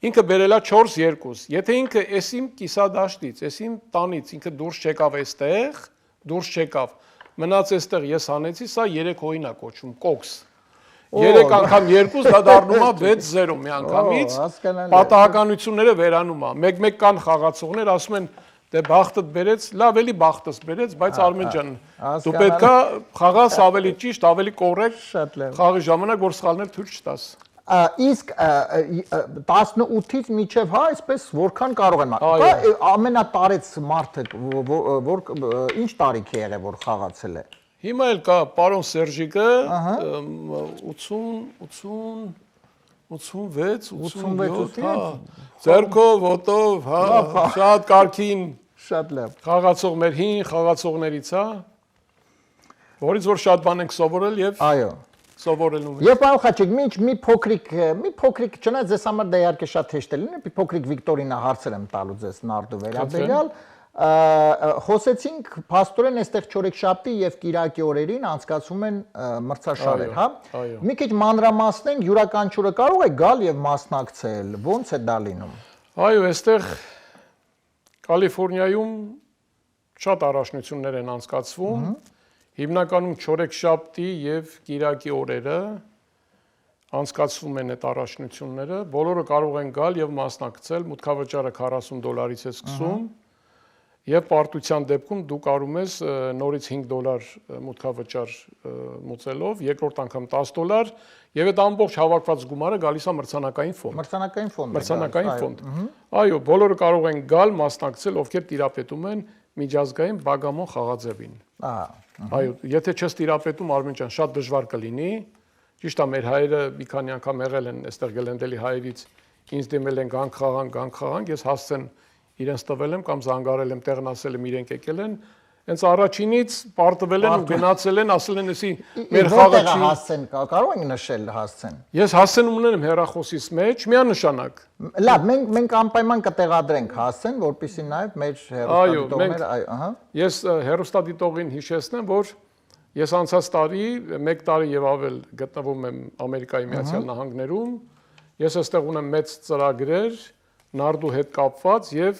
ինքը բերել է 4-2։ Եթե ինքը այս իմ կիսադաշտից, այս իմ տանից ինքը դուրս չեկավ այստեղ, դուրս չեկավ, մնաց այստեղ ես հանեցի, սա 3 հոյին է կոչվում, կոքս։ 3 անգամ 2 դա դառնում է 6-0 մի անգամից, պատահականությունները վերանում է։ Մեկ-մեկ կան խաղացողներ, ասում են դե բախտդ բերեց, լավ էլի բախտս բերեց, բայց Արմեն ջան, դու պետքա խաղաս ավելի ճիշտ, ավելի կոռեկտ խաղի ժամանակ, որ սխալներ թույլ չտաս։ Իսկ 18-ից մինչև հա, այսպես որքան կարող են։ Ամենատարեց մարդը, որ ինչ տարիք է եղել, որ խաղացել է։ Հիմա էլ կա պարոն Սերժիկը 86, 87, ձեռքով, ոտով, հա, շատ կարքին, շատ լավ։ Խաղացող մեր հին խաղացողներից, հա, որից որ շատ բան ենք սովորել եւ Այո։ Սովորելու։ Եվ պարոն Խաչիկ, մի փոքրիկ, չնայած ձեզ համար դա իհարկե շատ հեշտ է լինի, մի փոքրիկ Վիկտորինա հարցեր եմ տալու ձեզ նարդու վերաբերյալ։ Խոսեցինք փաստորեն այստեղ չորեքշաբթի եւ կիրակի օրերին անցկացվում են մրցաշարեր, հա։ Մի քիչ մանրամասնենք, յուրաքանչյուրը կարող է գալ եւ մասնակցել, ո՞նց է դա լինում։ Այո, այստեղ Կալիֆոռնիայում շատ առաջնություններ են անցկացվում, հիմնականում չորեքշաբթի եւ կիրակի օրերը անցկացվում են այդ առաջնությունները, բոլորը կարող են գալ եւ մասնակցել, մուտքավճարը $40-ից է սկսում։ Եվ պարտության դեպքում դու կարում ես նորից $5 մուտքավճար մուծելով, երկրորդ անգամ $10, եւ այդ ամբողջ հավաքված գումարը գալիս է մրցանակային ֆոնդ։ Մրցանակային ֆոնդ։ Մրցանակային ֆոնդ։ Այո, բոլորը կարող են գալ, մասնակցել, ովքեր տիրապետում են միջազգային բագամոն խաղաձևին։ Այո, եթե չես տիրապետում, Արմեն ջան, շատ դժվար կլինի։ Ճիշտ է, մեր հայերը մի քանի անգամ եղել են այստեղ Գլենդելի հայերից, ինձ դիմել են գանք խաղանք, ես հասցեն իրենց տվել եմ կամ զանգարել եմ, տեղն ասել եմ, իրենք եկել են, հենց առաջինից պարտվել են ու գնացել են, ասել են, էսի մեր խաղը չի։ Հասցեն, կարող ենք նշել հասցեն։ Ես հասցեն ունեմ հեռախոսիս մեջ, միանշանակ։ Լավ, մենք անպայման կտեղադրենք հասցեն, որպեսզի նաև մեր հեռուստադիտողները, ահա։ Ես հեռուստադիտողին հիշեցնեմ, որ ես անցած տարի, 1 տարի եւ ավել գտնվում եմ Ամերիկայի Միացյալ Նահանգներում, ես այստեղ ունեմ մեծ ծրագրեր նարդու հետ կապված եւ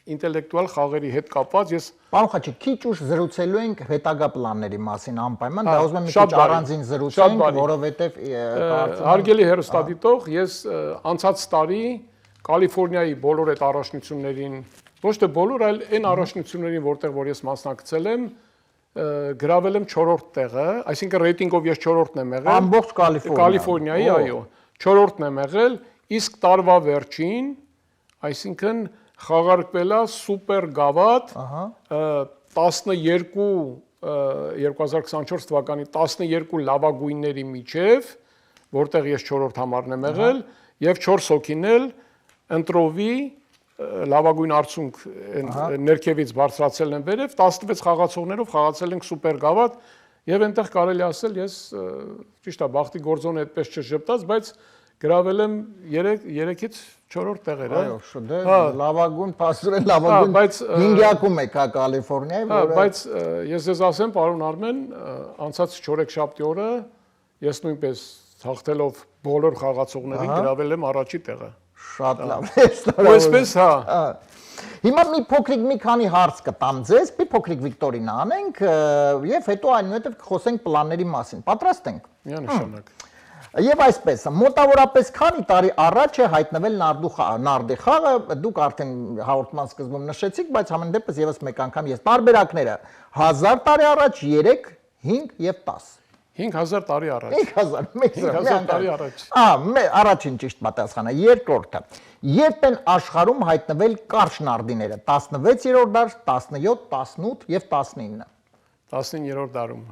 ինտելեկտուալ խաղերի հետ կապված ես Պարոն Խաչիկ, քիչ ուշ զրուցելու ենք հետագա պլանների մասին անպայման, դա ուզում եմ մի քիչ առանձին զրուցենք, որովհետեւ հարգելի հեռուստադիտող, ես անցած տարի Կալիֆոռնիայի բոլոր այդ առաջնություններին, ոչ թե բոլոր, այլ այն առաջնություններին, որտեղ որ ես մասնակցել եմ, գրավել եմ 4-րդ տեղը, այսինքն ռեյտինգով ես 4-րդն եմ եղել։ Ամբողջ Կալիֆոռնիայի, այո, 4-րդն եմ եղել, իսկ տարվա վերջին, այսինքն խաղարկվել է սուպեր գավաթ 2024 թվականի 12 լավագույնների միջև, որտեղ ես 4-րդ համարն եմ եղել, եւ 4 հոգին էլ ընտրովի լավագույն արդյունք ներքևից բարձրացել են վերև, 16 խաղացողներով խաղացել ենք սուպեր գավաթ եւ այնտեղ կարելի ասել ես ճիշտ է բախտի գործոնը այդպես չժպտաց, բայց գրավել եմ 3-ից 4-րդ տեղեր, այո, դե լավագույն, փաստորեն լավագույն 5-ակում եք հա Կալիֆոռնիայի, որը բայց ես ասեմ, պարոն Արմեն, անցած չորեքշաբթի օրը ես նույնպես Հաղթելով բոլոր խաղացողներին գրավել եմ առաջի տեղը։ Շատ լավ է, Ու այսպես, հա։ Հիմա մի քանի հարց կտամ ձեզ, մի փոքրիկ վիկտորինա անենք եւ հետո այնուհետեւ կխոսենք պլանների մասին։ Պատրաստ ենք։ Միանշանակ։ Եվ այսպես, մոտավորապես քանի տարի առաջ է հայտնվել նարդի խաղը, դուք արդեն հաղորդման սկզբում նշեցիք, բայց համեն դեպս եւս մեկ անգամ ես տարբերակները 1000 տարի առաջ, 3, 5 եւ 10։ 5000 տարի առաջ։ 5000 տարի առաջ։ Առաջին ճիշտ պատասխանը, երկրորդը։ Երբ են աշխարհում հայտնվել կարճ նարդիները, 16-րդ դար, 17, 18 եւ 19։ 19-րդ դարում։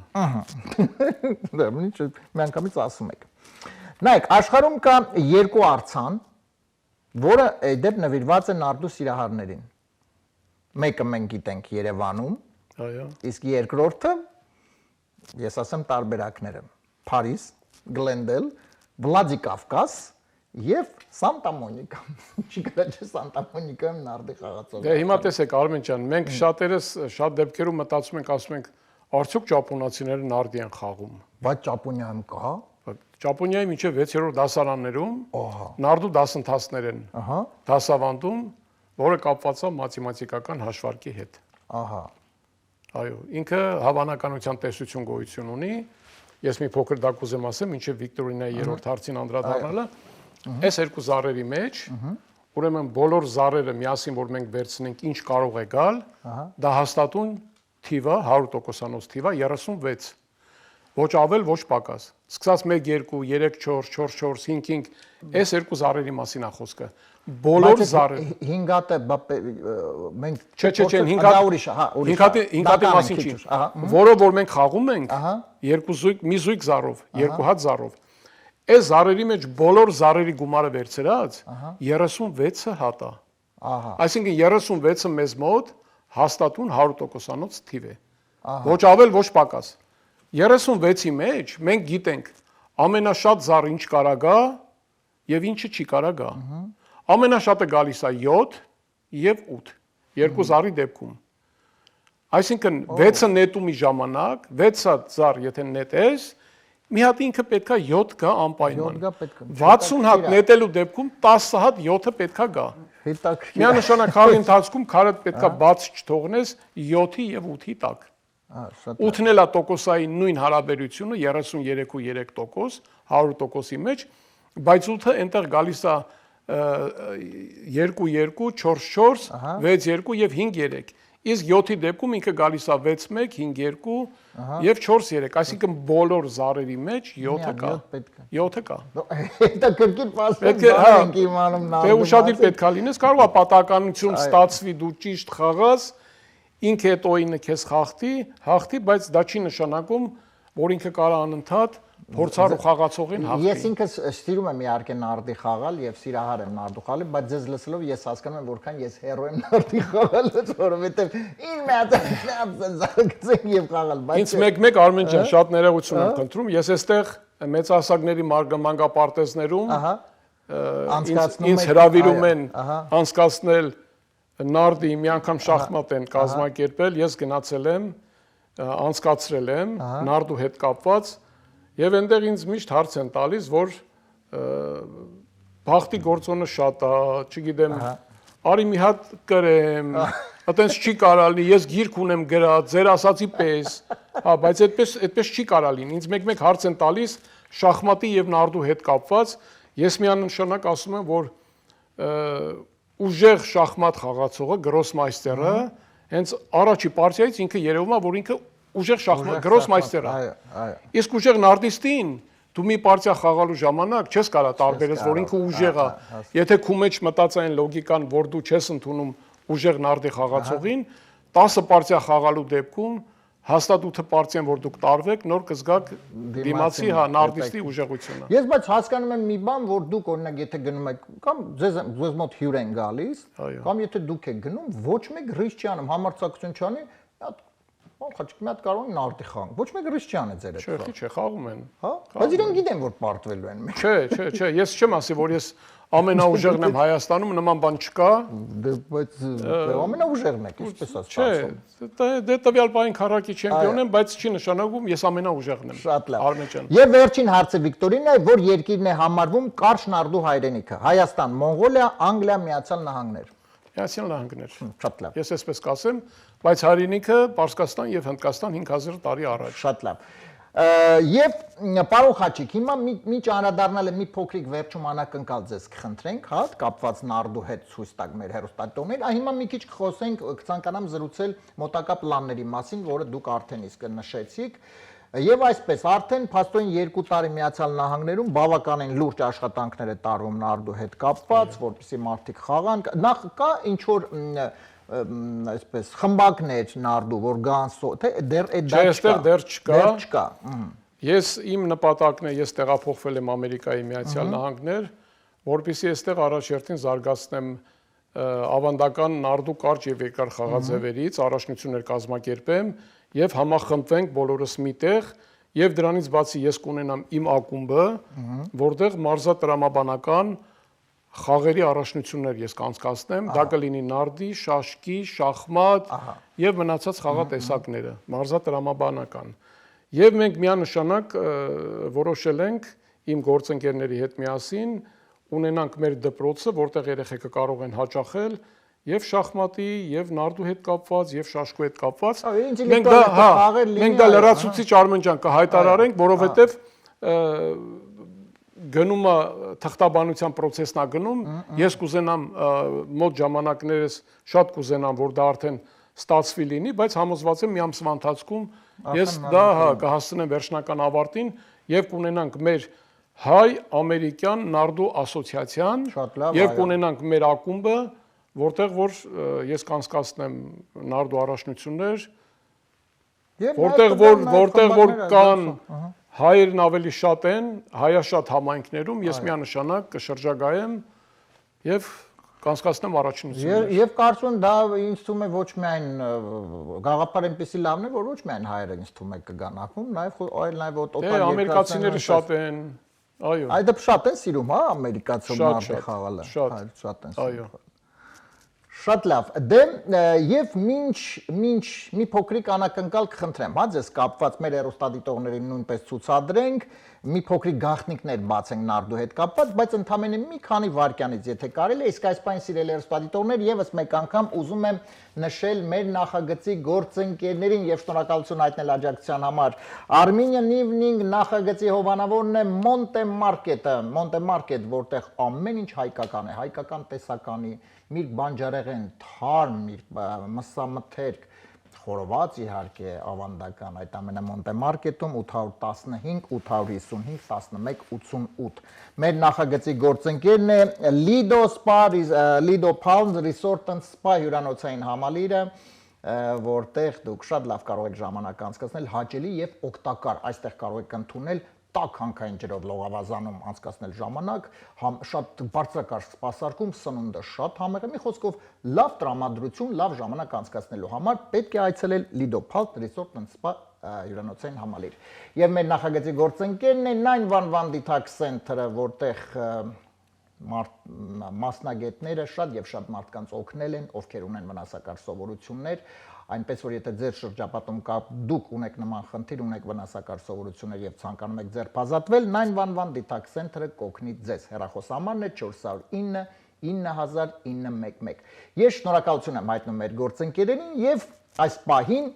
Դա միանգամից ասում եք։ Նայեք, աշխարհում կա երկու արձան, որը դեպ նվիրված է նարդու սիրահարներին։ Մեկը մենք գիտենք Երևանում, Այո։ իսկ երկրորդը ես ասեմ տարբերակները։ Փարիզ, Գլենդել, Վլադիկավկազ եւ Սանտա Մոնիկա։ Չի կարա չէ Սանտա Մոնիկայում նարդի խաղացող։ Դե հիմա տեսեք Արմեն ջան, մենք շատերս շատ դեպքերում մտածում ենք, ասում ենք, արդյոք ճապոնացիները նարդի են խաղում։ Բայց Ճապոնիայում կա։ Ճապոնիայի մինչև 6-րդ դասարաններում նարդու դասընթացներ են դասավանդում, որը կապված է մաթեմատիկական հաշվարկի հետ։ Ահա։ Այո, ինքը հավանականության տեսություն գոյություն ունի։ Ես մի փոքր դա կուզեմ ասեմ, մինչև Վիկտորինայի 3-րդ հարցին անդրադառնալը, այս երկու զառերի մեջ, ուրեմն բոլոր զառերը միասին որ մենք վերցնենք, ինչ կարող է գալ, դա հաստատուն թիվը 100%-անոց թիվը 36, ոչ ավել, ոչ պակաս։ Սկսած 1 2 3 4 4 4 5 5, այս երկու զառերի մասին է խոսքը։ Բոլոր զառերը 5-ը մենք Չէ, 5-ը մասին չի։ Որը որ մենք խաղում ենք, երկու զույգ, մի զույգ զառով, երկու հատ զառով։ Այս զառերի մեջ բոլոր զառերի գումարը վերցրած 36-ը հատ է։ Ահա։ Այսինքն 36-ը մեզ մոտ հաստատուն 100%-անոց թիվ է։ Ոչ ավել, ոչ պակաս։ 36-ի մեջ մենք գիտենք ամենաշատ զառը ինչ կարա գա եւ ինչը չի կարա գա։ Ամենաշատը գալիս է 7 եւ 8։ Երկու զառի դեպքում։ Այսինքն 6-ը նետումի ժամանակ, 6 զառ եթե նետես, մի հատ ինքը պետքա 7 գա անպայման։ 60 հատ նետելու դեպքում 10 հատ 7-ը պետքա գա։ Միանշանակ խաղի ընթացքում քարը պետքա բաց չթողնես 7-ի եւ 8-ի տակ։ 8-ն էլ է տոկոսային նույն հարաբերությունը 33.3%, 100%-ի մեջ, բայց 8-ը այնտեղ գալիս է 2-2, 4-4, 6-2 եւ 5-3։ Իսկ 7-ի դեպքում ինքը գալիս է 6-1, 5-2 եւ 4-3, այսինքն բոլոր զառերի մեջ 7-ը կա։ 7-ը կա։ Դա կրկին պատասխան ենք իմանում նարդի։ Դե ուշադիր պետքա լինես, կարող է պատահականություն ստացվի, դու ճիշտ խաղաս, ինքը այդ օինը քեզ հաղթի, բայց դա չի նշանակում, որ ինքը կարա անընդհատ փորձառու խաղացողին հաղթի։ Ես ինքս սիրում եմ իհարկե նարդի խաղալ եւ սիրահար եմ նարդու խաղալը, բայց ձեզ լսելով ես հասկանում եմ որքան ես հերո եմ նարդի խաղալը, որովհետեւ ին մատածենք եւ խաղալ, բայց ինձ մեկ Արմեն ջան, շատ ներողություն եմ խնդրում, ես այստեղ մեծահասակների մանկապարտեզներում ինձ հրավիրում են անցկացնել նարդի մի անգամ շախմատ են կազմակերպել, ես գնացել եմ, անցկացրել եմ նարդու հետ կապված եւ այնտեղ ինձ միշտ հարց են տալիս, որ բախտի գործոնը շատ է, չգիտեմ, արի մի հատ կրեմ, այտենց չի կարա լինի, ես գիրք ունեմ գրած, ձեր ասացի պես, հա, բայց այդպես չի կարա լինի, ինձ մեկ հարց են տալիս շախմատի եւ նարդու հետ կապված, ես միանշանակ ասում եմ, որ ուժեղ շախմատ խաղացողը, գրոսմայստերը, հենց առաջի պարտիայից ինքը երևում է, որ ինքը ուժեղ շախմատ գրոսմայստեր է։ Իսկ ուժեղ նարդիստին դու մի պարտիա խաղալու ժամանակ չես կարա տարբերես, որ ինքը ուժեղ է։ Եթե քու մեջ մտած այն լոգիկան, որ դու չես ընդունում ուժեղ նարդի խաղացողին, 10 պարտիա խաղալու դեպքում հաստատ 8 պարտիան, որ դուք տարվեք, նոր կզգաք դիմացի նարդիստի ուժեղությունը։ Ես բայց հասկանում եմ մի բան, որ դուք օրինակ եթե գնում եք կամ ձեզ մոտ հյուր են գալիս, կամ եթե դուք եք գնում, ոչ մեկ ռիսկ չի անում, համարձակություն չանի, Խաչիկ մի հատ կարող են նարդի խաղան։ Ոչ մեկը ռիսկ չի անի ձեր հետ։ Չէ, խաղում են։ Հա։ Բայց իրենք գիտեն, որ պարտվելու են մեկ։ Չէ, ես չեմ ասի, որ ես ամենաուժեղն եմ Հայաստանում, նման բան չկա։ Բայց ամենաուժեղն եք, ինչպես ասած։ Չէ, դե տվյալ բային քառակի չեմպիոն եմ, բայց չի նշանակում ես ամենաուժեղն եմ։ Շատ լավ։ Արմեն ջան։ Եվ վերջին հարցը Վիկտորինն է, որ երկիրն է համարվում կարճ նարդու հայրենիքը։ Հայաստան, Մոնղոլիա, Անգլիա, Միացյալ Նահանգներ։ Միացյալ Նահանգներ։ Շատ լավ։ Ես այսպես կասեմ, բայց հայրենիքը Պարսկաստան եւ Հնդկաստան 5000 տարի առաջ։ Շատ լավ։ Եվ պարոն Խաչիկ, հիմա մի անդրադառնալ է մի փոքրիկ վերջում անակնկալ ձեզ կխնդրենք, հա, կապված նարդու հետ ցույց տակ մեր հեռուստատիտողներին, հիմա մի քիչ կխոսենք, կցանկանամ զրուցել մոտակա պլանների մասին, որը դուք արդեն իսկ նշեցիք։ Եվ այսպես, արդեն փաստորեն 2 տարի Միացյալ Նահանգներում բավականին լուրջ աշխատանքներ է տարվում նարդու հետ կապված, որպեսզի մարդիկ խաղան, նախ կա ինչ որ այսպես խմբակներ նարդու, որ գան, թե դեռ այդ դա չկա։ Դեռ չկա։ Ես իմ նպատակն է, ես տեղափոխվել եմ Ամերիկայի Միացյալ Նահանգներ, որպեսզի այստեղ առաջերտին զարգացնեմ ավանդական նարդու կարճ եւ երկար խաղաձևերից, առաջնություններ կազմակերպեմ եւ համախմբվենք բոլորս միտեղ եւ դրանից բացի ես կունենամ իմ ակումբը, որտեղ մարզատրամաբանական խաղերի առաջնություններ ես կանցկացնեմ, դա կլինի նարդի, շաշկի, շախմատ եւ մնացած խաղատեսակները, մարզատրամաբանական։ Եվ մենք միանշանակ որոշել ենք իմ գործընկերների հետ միասին ունենանք մեր դպրոցը, որտեղ երեխեքը կարող են հաճախել եւ շախմատի, եւ նարդու հետ կապված, եւ շաշկու հետ կապված։ Մենք դա լրացուցիչ Արմեն ջան կհայտարարենք, որովհետեւ գնումը թղթաբանության process-ն է գնում, ես կուզենամ մոտ ժամանակներս շատ կուզենամ, որ դա արդեն ստացվի լինի, բայց համոզված եմ մի ամսվա ընթացքում ես դա կհասցնեմ վերջնական ավարտին եւ կունենանք մեր հայ-ամերիկյան նարդու ասոցիացիան եւ կունենանք մեր ակումբը, որտեղ որ ես կանցկացնեմ նարդու առաջնություններ, որտեղ որ կան հայերն ավելի շատ են, հայաշատ համայնքներում, ես միանշանակ կշրջագայեմ եւ կանցկացնեմ առաջնություններ։ Եվ կարծում եմ դա ինձ թվում է ոչ միայն գաղափար այնպեսի լավն է, որ ոչ միայն հայերը ինձ թվում է կգան ակում, նաեւ օտար ամերիկացիները շատ են, այո։ Այդ շատ են սիրում, հա, ամերիկացու նարդի խաղալը, շատ են սիրում։ Շատ լավ, դե եւ մինչ մի փոքրիկ անակնկալ կխնդրեմ, հա, ձեզ կապված մեր հեռուստադիտողներին նույնպես ցուցադրենք, մի փոքրիկ գաղտնիքներ բացենք նարդու հետ կապված, բայց ընդամենը մի քանի վայրկյանից, եթե կարելի է, իսկ այս պայն սիրելի հեռուստադիտողներ, եւս մեկ անգամ ուզում եմ նշել մեր նախագծի գործընկերներին եւ շնորհակալություն հայտնել աջակցության համար։ Armenian Evening նախագծի հովանավորն է Monte Market, որտեղ ամեն ինչ հայկական է, հայկական տեսականի, միրգ բանջարեղեն, թարմ, մսամթերք, խորոված իհարկե ավանդական, այդ ամենը Monte Market-ում 815 855 1188։ Մեր նախագծի գործընկերն է Lido Palms Resort and Spa հյուրանոցային համալիրը, որտեղ դուք շատ լավ կարող եք ժամանակ անցկացնել, հաճելի եւ օգտակար, այստեղ կարող եք ընդունել տաք հանքային ջրով լողավազանում անցկացնել ժամանակ, շատ բարձրակարգ սպասարկում, սնունդը շատ համեղ է, մի խոսքով լավ տրամադրություն, լավ ժամանակ անցկացնելու համար պետք է այցելել Lido Palms Resort and Spa հյուրանոցային համալիր։ Եվ մեր նախագծի գործընկերն է 911 Detox Center-ը, որտեղ մասնագետները շատ եւ շատ մարդկանց օգնել են, ովքեր ունեն վնասակար սովորություններ, այնպես որ եթե ձեր շրջապատում կա դուք ունեք նման խնդիր, ունեք վնասակար սովորություններ եւ ցանկանում եք ձերբազատվել, 911 Detox Center-ը կօգնի ձեզ։ Հեռախոսահամարն է 409 90911։ Ես շնորհակալություն եմ հայտնում մեր գործընկերներին եւ այս պահին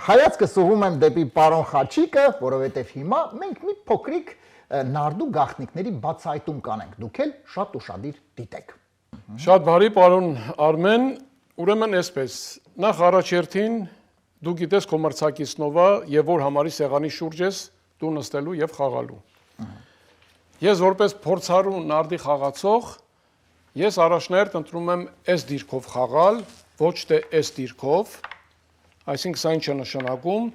հայացքս ուղղում եմ դեպի պարոն Խաչիկը, որովհետեւ հիմա մենք մի փոքրիկ նարդու գաղտնիքների բացահայտում կանենք, դուք էլ շատ ուշադիր դիտեք։ Շատ բարի պարոն Արմեն, ուրեմն այսպես, նախ առաջերտին դու գիտես քո մրցակիցնով եւ որ համարի սեղանի շուրջ ես դու նստելու եւ խաղալու։ Ես որպես փորձառու նարդի խաղացող, ես առաջնահերթ ընտրում եմ այս դիրքով խաղալ, ոչ թե այս դիրքով, այսինքն սա ինչ է նշանակում,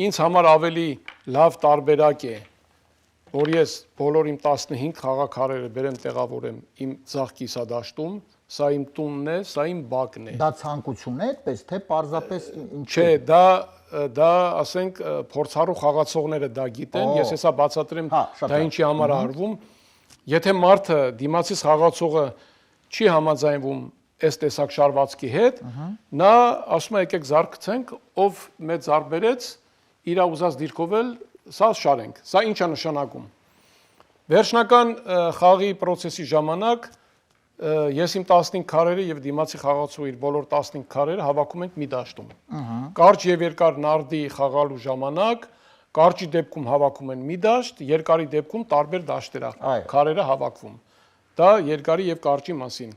ինձ համար ավելի լավ տարբերակ է, որ ես բոլոր իմ 15 խաղաքարերը բերեմ տեղավորեմ իմ ձախ կիսադաշտում, սա իմ տունն է, սա իմ բակն է։ Դա ցանկություն է, այդպես թե պարզապես ինչ Չէ, դա ասենք փորձառու խաղացողները դա գիտեն, ես հեսա բացատրեմ դա ինչի համար է արվում։ Եթե մարդը դիմացից խաղացողը չի համաձայնվում այս տեսակ շարվածքի հետ, նա ասում է եկեք զարգցենք, ով մեծ զարկ բերեց, իր ուզած դիրքով էլ սա շարենք։ Սա ինչ է նշանակում։ Վերջնական խաղի process-ի ժամանակ ես իմ 15 քարերը եւ դիմացի խաղացու իր բոլոր 15 քարերը հավաքում ենք մի դաշտում։ Կարճ եւ երկար նարդի խաղալու ժամանակ կարճի դեպքում հավաքում են մի դաշտ, երկարի դեպքում տարբեր դաշտեր քարերը հավաքվում։ Դա երկարի եւ կարճի մասին։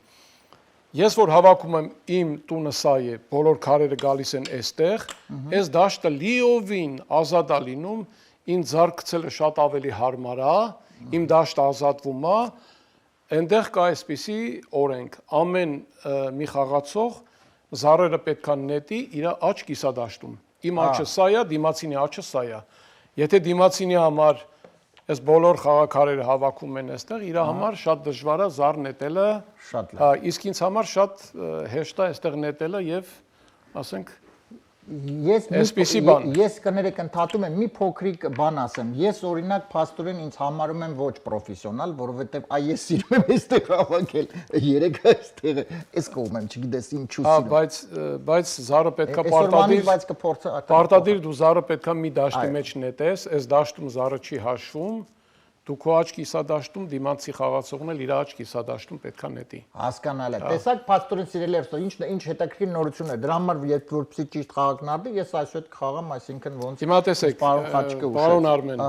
Ես որ հավաքում եմ իմ տունը սա է, բոլոր քարերը գալիս են այստեղ, այս դաշտը լիովին ազատ է լինում, ինձ զարգցելը շատ ավելի հարմար է, իմ դաշտը ազատվում է, այնտեղ կա այսպիսի օրենք, ամեն մի խաղացող զառերը պետք է նետի իր աջ կիսադաշտում։ Իմ աջը սա է, դիմացինի աջը սա է։ Եթե դիմացինի համար այս բոլոր խաղաքարերը հավաքում են այստեղ, իր համար շատ դժվար է զառ նետելը, շատ լավ։ հա, իսկ ինձ համար շատ հեշտ է այստեղ նետելը եւ ասենք Ես կներեք ընդհատում եմ մի փոքրիկ բան ասեմ։ Ես օրինակ փաստորեն ինձ համարում եմ ոչ պրոֆեսիոնալ, որովհետև ես սիրում եմ այստեղ հավաքել երեք այստեղ այս կողմ եմ, չգիտես ինչու սիրում։ Բայց զառը պետքա պարտադիր դու զառը պետքա մի դաշտի մեջ նետես, այս դաշտում զառը չի հաշվում։ Դու քո աջ կիսադաշտում դիմացի խաղացողն էլ իր աջ կիսադաշտում պետքա նետի։ Հասկանալ է։ Տեսակ փաստորեն սիրելի երբ ինչ հետաքրքիր նորություն է։ Դրա համար երբ որպեսի ճիշտ խաղակն արդի, ես այսօր կխաղամ, այսինքն ոնց։ Հիմա տեսեք, պարոն Արմեն։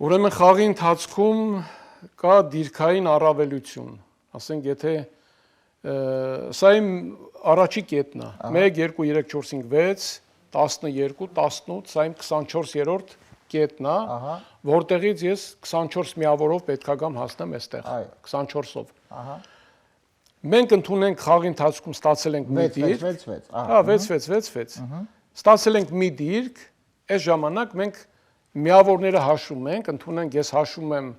Ուրեմն խաղի ընթացքում կա դիրքային առավելություն։ Ասենք եթե սա իմ առաջի կետն է։ 1 2 3 4 5 6 12 18, սա իմ 24-րդ կետն է, որտեղից ես 24 միավորով պետքա գամ հասնեմ այստեղ, 24-ով։ Մենք ընդունենք խաղի ընթացքում ստացել ենք մի դիրք, 6-6, ստացել ենք մի դիրք, այս ժամանակ մենք միավորները հաշվում ենք, ընդունենք ես հաշվում եմ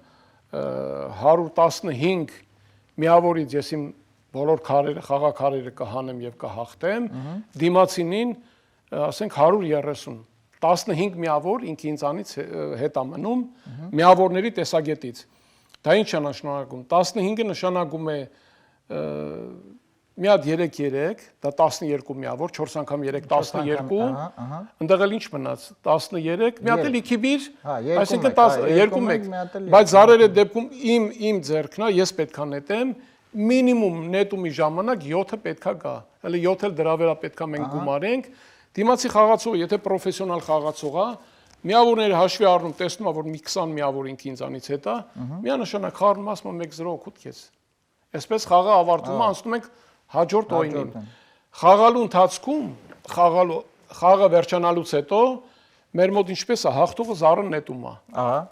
115 միավորից ես իմ բոլոր քարերը, խաղաքարերը կհանեմ եւ կհաղթեմ, դիմացինին ասենք 130 15 միավոր ինքը ինձանից հետ է մնում միավորների տեսակետից։ Դա ինչ է նշանակում։ 15-ը նշանակում է մի հատ 3-3, դա 12 միավոր, 4 անգամ 3 12, ընդեղ էլ ինչ մնաց 13, մի հատ էլ իքիբիր, այսինքն 2-1, բայց զառերը դեպքում իմ ձեռքն է, ես պետքա նետեմ, մինիմում նետումի ժամանակ 7-ը պետքա գա, հələ 7 էլ դրա վրա պետքա մենք գումարենք։ Դիմացի խաղացողը, եթե պրոֆեսիոնալ խաղացող է, միավորները հաշվի առնում, տեսնում է, որ մի 20 միավոր ինքը ինձանից հետ է, միանշանակ խաղում ասում է 1-0 քեզ։ Այսպես խաղը ավարտվում է, անցնում ենք հաջորդ օրին։ Խաղալու ընթացքում, խաղը վերջանալուց հետո մեր մոտ ինչպես է, հաղթողը զառը նետում է։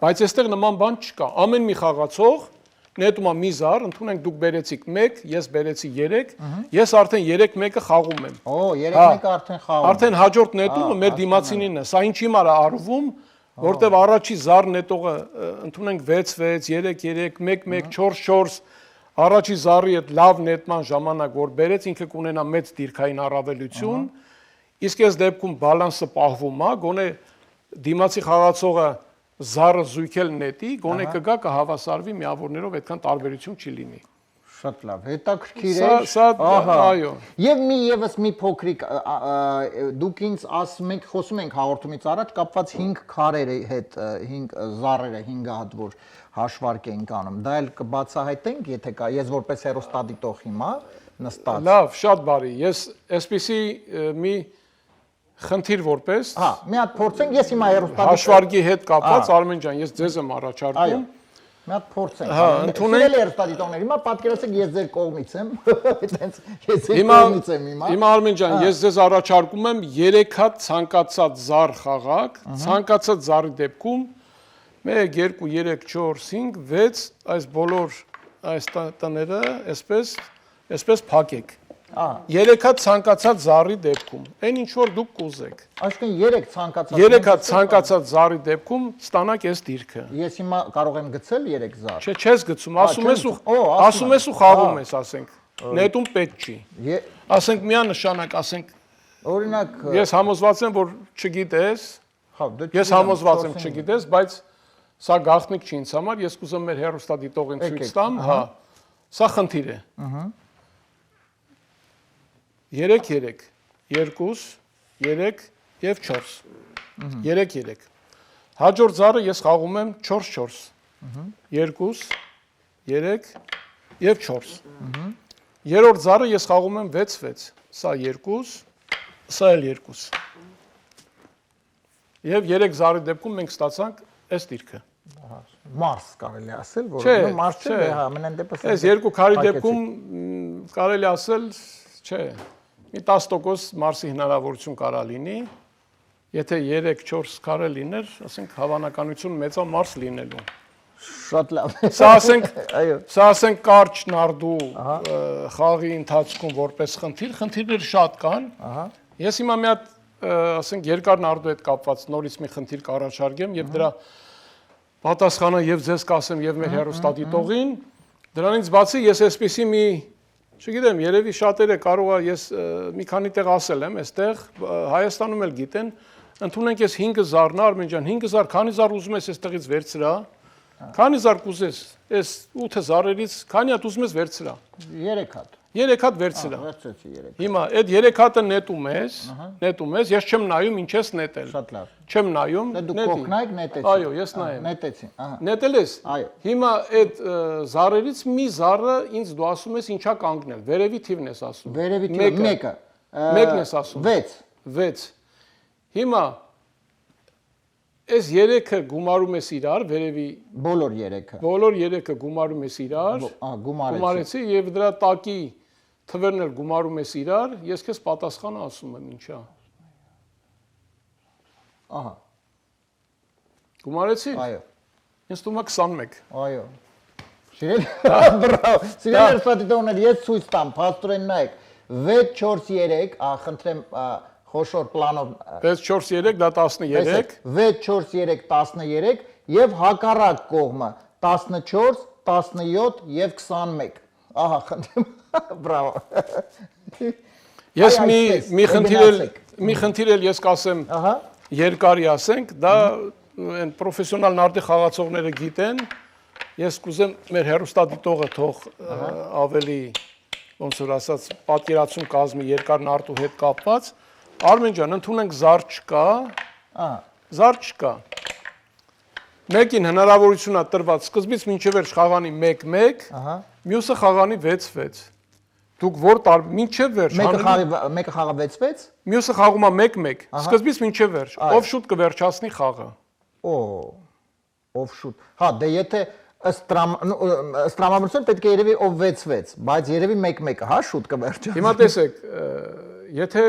Բայց այստեղ նման բան չկա։ Ամեն մի խաղացող նետում է մի զառ, ընդունենք դուք բերեցիք 1, ես բերեցի 3, ես արդեն 3-1-ը խաղում եմ։ 3-1-ը արդեն խաղում։ Արդեն հաջորդ նետումը մեր դիմացինինն է։ Սա ինչի համար է արվում, որտեվ առաջի զառ նետողը ընդունենք 6-6, 3-3, 1-1, 4-4, առաջի զառի հետ լավ նետման ժամանակ որ բերեց, ինքը կունենա մեծ դիրքային առավելություն, իսկ այս դեպքում բալանսը պահվում է, գոնե դիմացի խաղացողը զառը զույգել նետի, գոնե կգա կհավասարվի միավորներով, այդքան տարբերություն չի լինի։ Շատ լավ, հետաքրքիր է։ Այո։ Եվ եւս մի փոքրիկ դուք ինձ ասում եք, խոսում ենք հաղորդումից առաջ կապված 5 քարերի հետ, 5 զառերը 5 հատ որ հաշվարկ ենք անում։ Դա էլ կբացահայտենք, եթե կա, ես որպես հեռուստադիտող հիմա նստած։ Լավ, շատ բարի։ Ես այսպիսի մի խնդիր որպես մի հատ փորձենք, ես հիմա հեռուստադիտող հաշվարկի հետ կապված Արմեն ջան, ես ձեզ եմ առաջարկում։ Մի հատ փորձենք։ Սիրելի հեռուստադիտողներ, հիմա պատկերացեք ես ձեր կողմից եմ, այտենց ես ձեր կողմից եմ հիմա։ Հիմա Արմեն ջան, ես ձեզ առաջարկում եմ 3 հատ ցանկացած զառ խաղակ, ցանկացած զառի դեպքում 1 2 3 4 5 6 այս բոլոր այս տները այսպես փակեք։ 3 հատ ցանկացած զառի դեպքում, այն ինչ որ դուք կուզեք։ Այսինքն 3 հատ ցանկացած զառի դեպքում ստանաք այս դիրքը։ Ես հիմա կարող եմ գցել 3 զառ։ Չէ, չես գցում, ասում ես ու խաղում ես, ասենք։ նետում պետք չի։ Ասենք միանշանակ, ասենք Օրինակ, ես համոզված եմ, որ չգիտես, հա, դե ես համոզված եմ չգիտես, բայց սա գաղտնիք չի ինձ համար, ես կուզեմ մեր հեռուստադիտողին ցույց տամ, հա։ Սա խնդիր է։ 3-3, 2, 3 եւ 4։ 3-3։ Հաջորդ զարը ես խաղում եմ 4-4։ 2, 3 եւ 4։ Երրորդ զարը ես խաղում եմ 6-6։ Սա 2, սա էլ 2։ Եվ 3 զարի դեպքում մենք ստացանք այս դիրքը։ Մարս կարելի ասել, որ Չէ, մարս չէ, չէ։ ամենայն դեպս Այս երկու քարի դեպքում կարելի ասել, չէ, մի 10% Մարսի հնարավորություն կարա լինի, եթե 3-4 քարը լիներ, ասենք հավանականություն մեծ է Մարս լինելու։ շատ լավ։ Սա ասենք, Այո։ սա ասենք կարճ նարդու խաղի ընթացքում որպես խնդիրներ շատ կան։ Ես հիմա մի հատ ասենք երկար նարդու հետ կապված նորից մի խնդիր կառաջարկեմ եւ դրա պատասխանը եւ ձեզ կասեմ եւ մեր հեռուստադիտողին։ Դրանից բացի ես այսպեսի մի, չգիտեմ, երևի շատերը կարող է ես մի քանի տեղ ասել եմ, այստեղ Հայաստանում էլ գիտեն, ընդունենք ես 5000-ն Արմեն ջան, 5000 քանի զար ուզում ես այստեղից վերցրա։ Քանի զար կուզես, այս 8 զարերից քանի հատ ուզում ես վերցրա։ 3 հատ։ 3 հատ վերցրա։ Վերցրեցի 3։ Հիմա այդ 3 հատը նետում ես, ես չեմ նայում ինչ ես նետել։ Շատ լավ։ Չեմ նայում։ Դե դու կողնայք նետեցի։ Այո, ես նայեմ։ Նետեցի, ահա։ Նետել ես։ Այո։ Հիմա այդ զարերից մի զարը ինձ դու ասում ես ինչա կանգնել։ Վերևի թիվն ես ասում։ Վերևի թիվը մեկը։ Մեկն ես ասում։ 6։ 6։ Հիմա այս 3-ը գումարում ես իրար, վերևի Բոլոր 3-ը։ բոլոր 3-ը գումարում ես իրար։ Գումարեցի եւ դրա տակի թվերն էլ գումարում ես իրար, ես քեզ պատասխանը ասում եմ ինչա։ Ահա։ Գումարեցի։ Այո։ Ինձ թվում է 21։ Այո։ Բրավո։ Սիրելի հեռուստադիտողներ, ես ցույց տամ, փաստորեն նայեք։ 6-4-3, խնդրեմ խոշոր պլանով 6-4-3 դա 13։ 6-4-3 13 եւ հակառակ կողմը 14, 17 եւ 21։ Ահա, խնդրեմ, բրավո։ Ես մի խնդիր էլ ես կասեմ, Ահա։ երկարի ասենք, դա այն պրոֆեսիոնալ նարդի խաղացողները գիտեն։ Ես կուզեմ մեր հեռուստադիտողը թող ավելի ոնց որ ասած պատկերացում կազմի երկար նարդու հետ կապված։ Արմեն ջան, ընդունենք զար չկա։ Զար չկա։ Մեկին հնարավորություն է տրված սկզբից մինչև վերջ խաղանի 1-1, մյուսը խաղանի 6-6։ Դուք որ մինչև վերջ մեկը խաղա 6-6, մյուսը խաղում է 1-1, սկզբից մինչև վերջ։ Ով շուտ կվերջացնի խաղը։ Ով շուտ։ Հա, դե եթե ըստ տրամադրության պետք է երևի ով 6-6, բայց երևի 1-1-ը, հա, շուտ կվերջացնի։ Հիմա տեսեք, եթե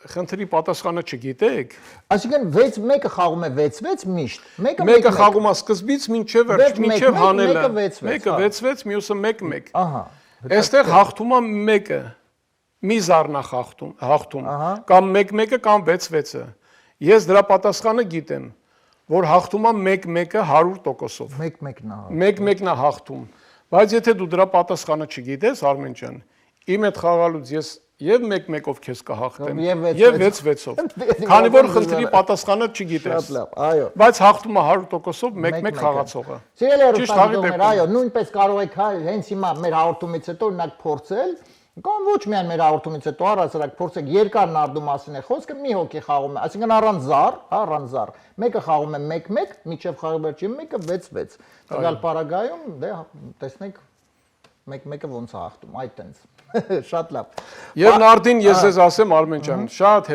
խնդրի պատասխանը չգիտեք, այսինքն 6-1-ը խաղում է 6-6 միշտ։ Մեկը խաղում է սկզբից մինչև վերջ, մինչև հանելը։ Մեկը 6-6, մյուսը 1-1։ Ահա։ Այստեղ հաղթում է մեկը։ Մի զարնա հաղթում, կամ 1-1-ը կամ 6-6-ը։ Ես դրա պատասխանը գիտեմ, որ հաղթում է 1-1-ը 100%-ով։ 1-1-ն է։ 1-1-ն է հաղթում։ Բայց եթե դու դրա պատասխանը չգիտես, Արմեն ջան, իմ հետ խաղալուց ես եւ 1-1-ով քեզ կհաղթեմ, եւ 6-6-ով։ Քանի որ խնդրի պատասխանը չգիտես։ Շատ լավ, այո։ Բայց հաղթում է 100%-ով 1-1 խաղացողը։ Սիրելի հեռուստադիտողներ, այո, նույնպես կարող եք հենց հիմա մեր հաղորդումից հետո օրինակ փորձել, կամ ոչ միայն մեր հաղորդումից հետո առասարակ փորձեք երկար նարդու մասին է խոսքը, մի հոգի խաղում է, այսինքն առանց զար, առանց զար։ Մեկը խաղում է 1-1, միջև խաղի վերջին մեկը 6-6։ Տվյալ պարագայում դե տեսնենք 1-1-ը ոնց է հաղթում, այ տենց։ Շատ լավ։ Եվ նարդին ես ձեզ ասեմ Արմեն ջան, շատ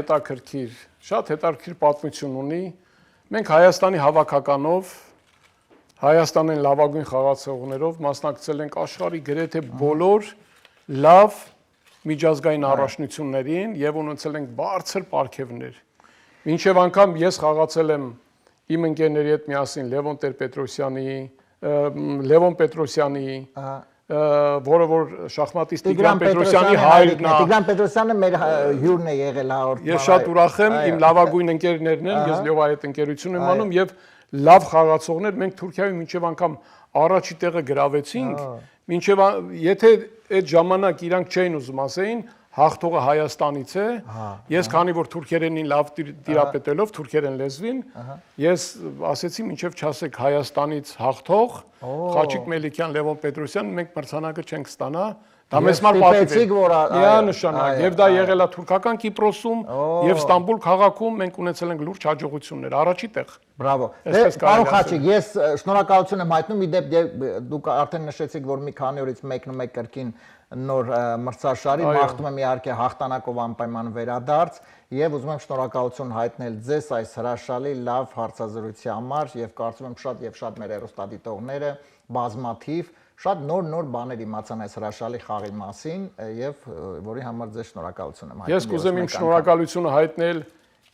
հետաքրքիր պատմություն ունի։ Մենք Հայաստանի հավաքականով, Հայաստանին լավագույն խաղացողներով մասնակցել ենք աշխարհի գրեթե բոլոր լավ միջազգային առաջնություններին եւ ունեցել ենք բարձր պարգևներ։ Մինչեւ անգամ ես խաղացել եմ իմ ընկերների հետ միասին Լևոն Պետրոսյանի, որը որ շախմատիստ Տիգրան Պետրոսյանի հայրն է։ Տիգրան Պետրոսյանը մեր հյուրն է եղել հաղորդման։ Ես շատ ուրախ եմ, իմ լավագույն ընկերներն են, ես Լյովայի հետ ընկերություն եմ անում եւ լավ խաղացողներ, մենք Թուրքիայում մինչև անգամ առաջի տեղը գրավեցինք, Մինչև եթե այդ ժամանակ իրանք չէին ուզում ասեին հաղթողը Հայաստանից է, ես քանի որ թուրքերենին լավ տիրապետելով թուրքերեն լեզվին, ես ասեցի մինչև չասեք Հայաստանից հաղթող, Խաչիկ Մելիքյան, Լևոն Պետրոսյան, մենք մրցանակը չենք ստանա, դա մեզ մար պատիվ է։ Միանշանակ, եւ դա եղել է թուրքական Կիպրոսում եւ Ստամբուլ քաղաքում մենք ունեցել ենք լուրջ հաջողություններ, առաջի տեղ։ Բրավո։ Պարոն Խաչիկ, ես շնորհակալություն եմ հայտնում, իդեպ դուք արդեն նշեցիք, որ մի քանի օրից մեկնումեք կրկին նոր մրցաշարի, մաղթում եմ իհարկե հաղթանակով անպայման վերադարձ եւ ուզում եմ շնորհակալություն հայտնել ձեզ այս հրաշալի լավ հարցազրույցի համար եւ կարծում եմ շատ մեր հեռուստադիտողները բազմաթիվ շատ նոր բաներ իմացան այս հրաշալի խաղի մասին եւ որի համար ձեզ շնորհակալություն եմ հայտնում։ Ես կուզեմ իմ շնորհակալությունը հայտնել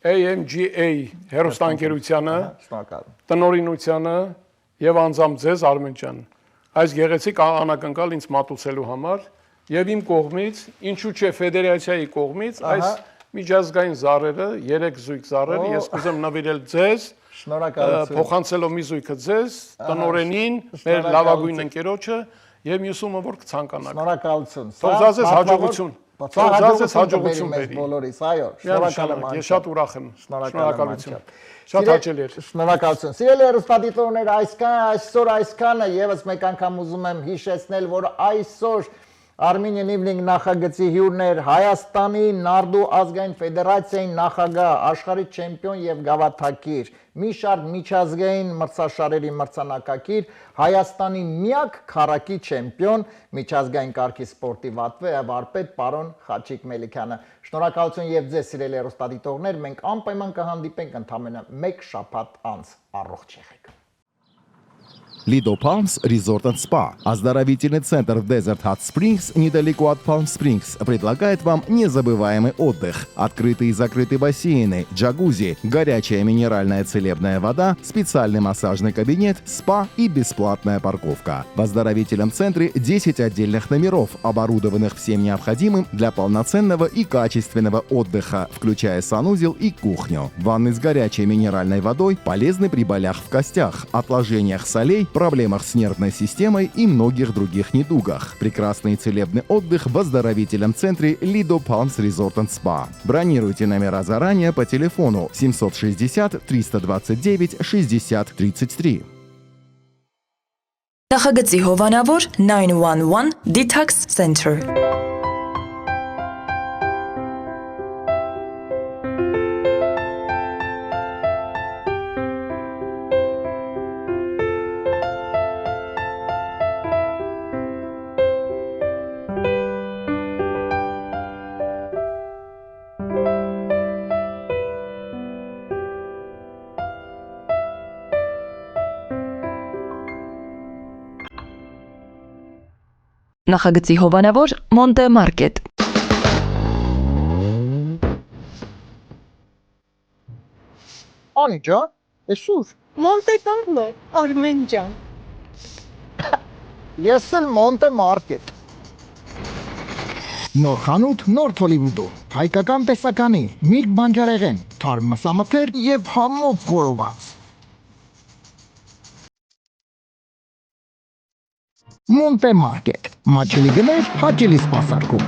AMGA հեռուստաընկերությանը, տնօրինությանը եւ անձամբ ձեզ Արմեն ջան, այս գեղեցիկ անակնկալ ինձ մատուցելու համար եւ իմ կողմից, ինչու՞ չէ ֆեդերացիայի կողմից այս միջազգային զառերը, 3 զույգ զառեր, ես կուզեմ նվիրել ձեզ, շնորհակալություն, փոխանցելով մի զույգը ձեզ, տնօրենին, մեր լավագույն ընկերոջը եւ մյուսումը որ կցանկանաք։ Շնորհակալություն։ Թող ձեզ հաջողություն։ Թող ձեզ հաջողություն բերի։ Բոլորիս, այո, շնորհակալ եմ։ Ես շատ ուրախ եմ։ Շնորհակալություն։ Շատ հաճելի էր։ Շնորհակալություն։ Սիրելի հեռուստադիտողներ, այսօր այսքանը եւս մեկ անգամ ուզում եմ հիշեցնել, որ այսօր Armenian Evening նախագծի հյուրն էր Հայաստանի Նարդու ազգային ֆեդերացիայի նախագահ, աշխարհի չեմպիոն եւ գավաթակիր, մի շարք միջազգային մրցաշարերի մրցանակակիր, Հայաստանի միակ քառակի չեմպիոն, միջազգային կարգի սպորտի վարպետ պարոն Խաչիկ Մելիքյանը։ Շնորհակալություն եւ ձեզ սիրելի հեռուստադիտողներ, մենք անպայման կհանդիպենք ընդամենը 1 շաբաթ անց, առողջ եղեք։ Lido Palms Resort and Spa. Оздоровительный центр в Desert Hot Springs, недалеко от Palm Springs, предлагает вам незабываемый отдых. Открытые и закрытые бассейны, джакузи, горячая минеральная целебная вода, специальный массажный кабинет, спа и бесплатная парковка. В оздоровительном центре 10 отдельных номеров, оборудованных всем необходимым для полноценного и качественного отдыха, включая санузел и кухню. Ванны с горячей минеральной водой полезны при болях в костях, отложениях солей, проблемах с нервной системой и многих других недугах. Прекрасный целебный отдых в оздоровительном центре Lido Palms Resort and Spa. Бронируйте номера заранее по телефону 760 329 60 33. Նախագծի հովանավոր 911 Detox Center։ Նախագծի հովանավոր Մոնտե Մարկետ։ Անի ջան, էսուր։ Մոնտե Կարլո, Արմեն ջան։ Ես էլ Մոնտե Մարկետ։ Նոր խանութ, նոր Հոլիվուդում, հայկական տեսականի, միրգ բանջարեղեն, թարմ մսամթեր եւ համով խորոված։ Մոնտե Մարկետ, մաչելի գներ, հաճելի սպասարկում։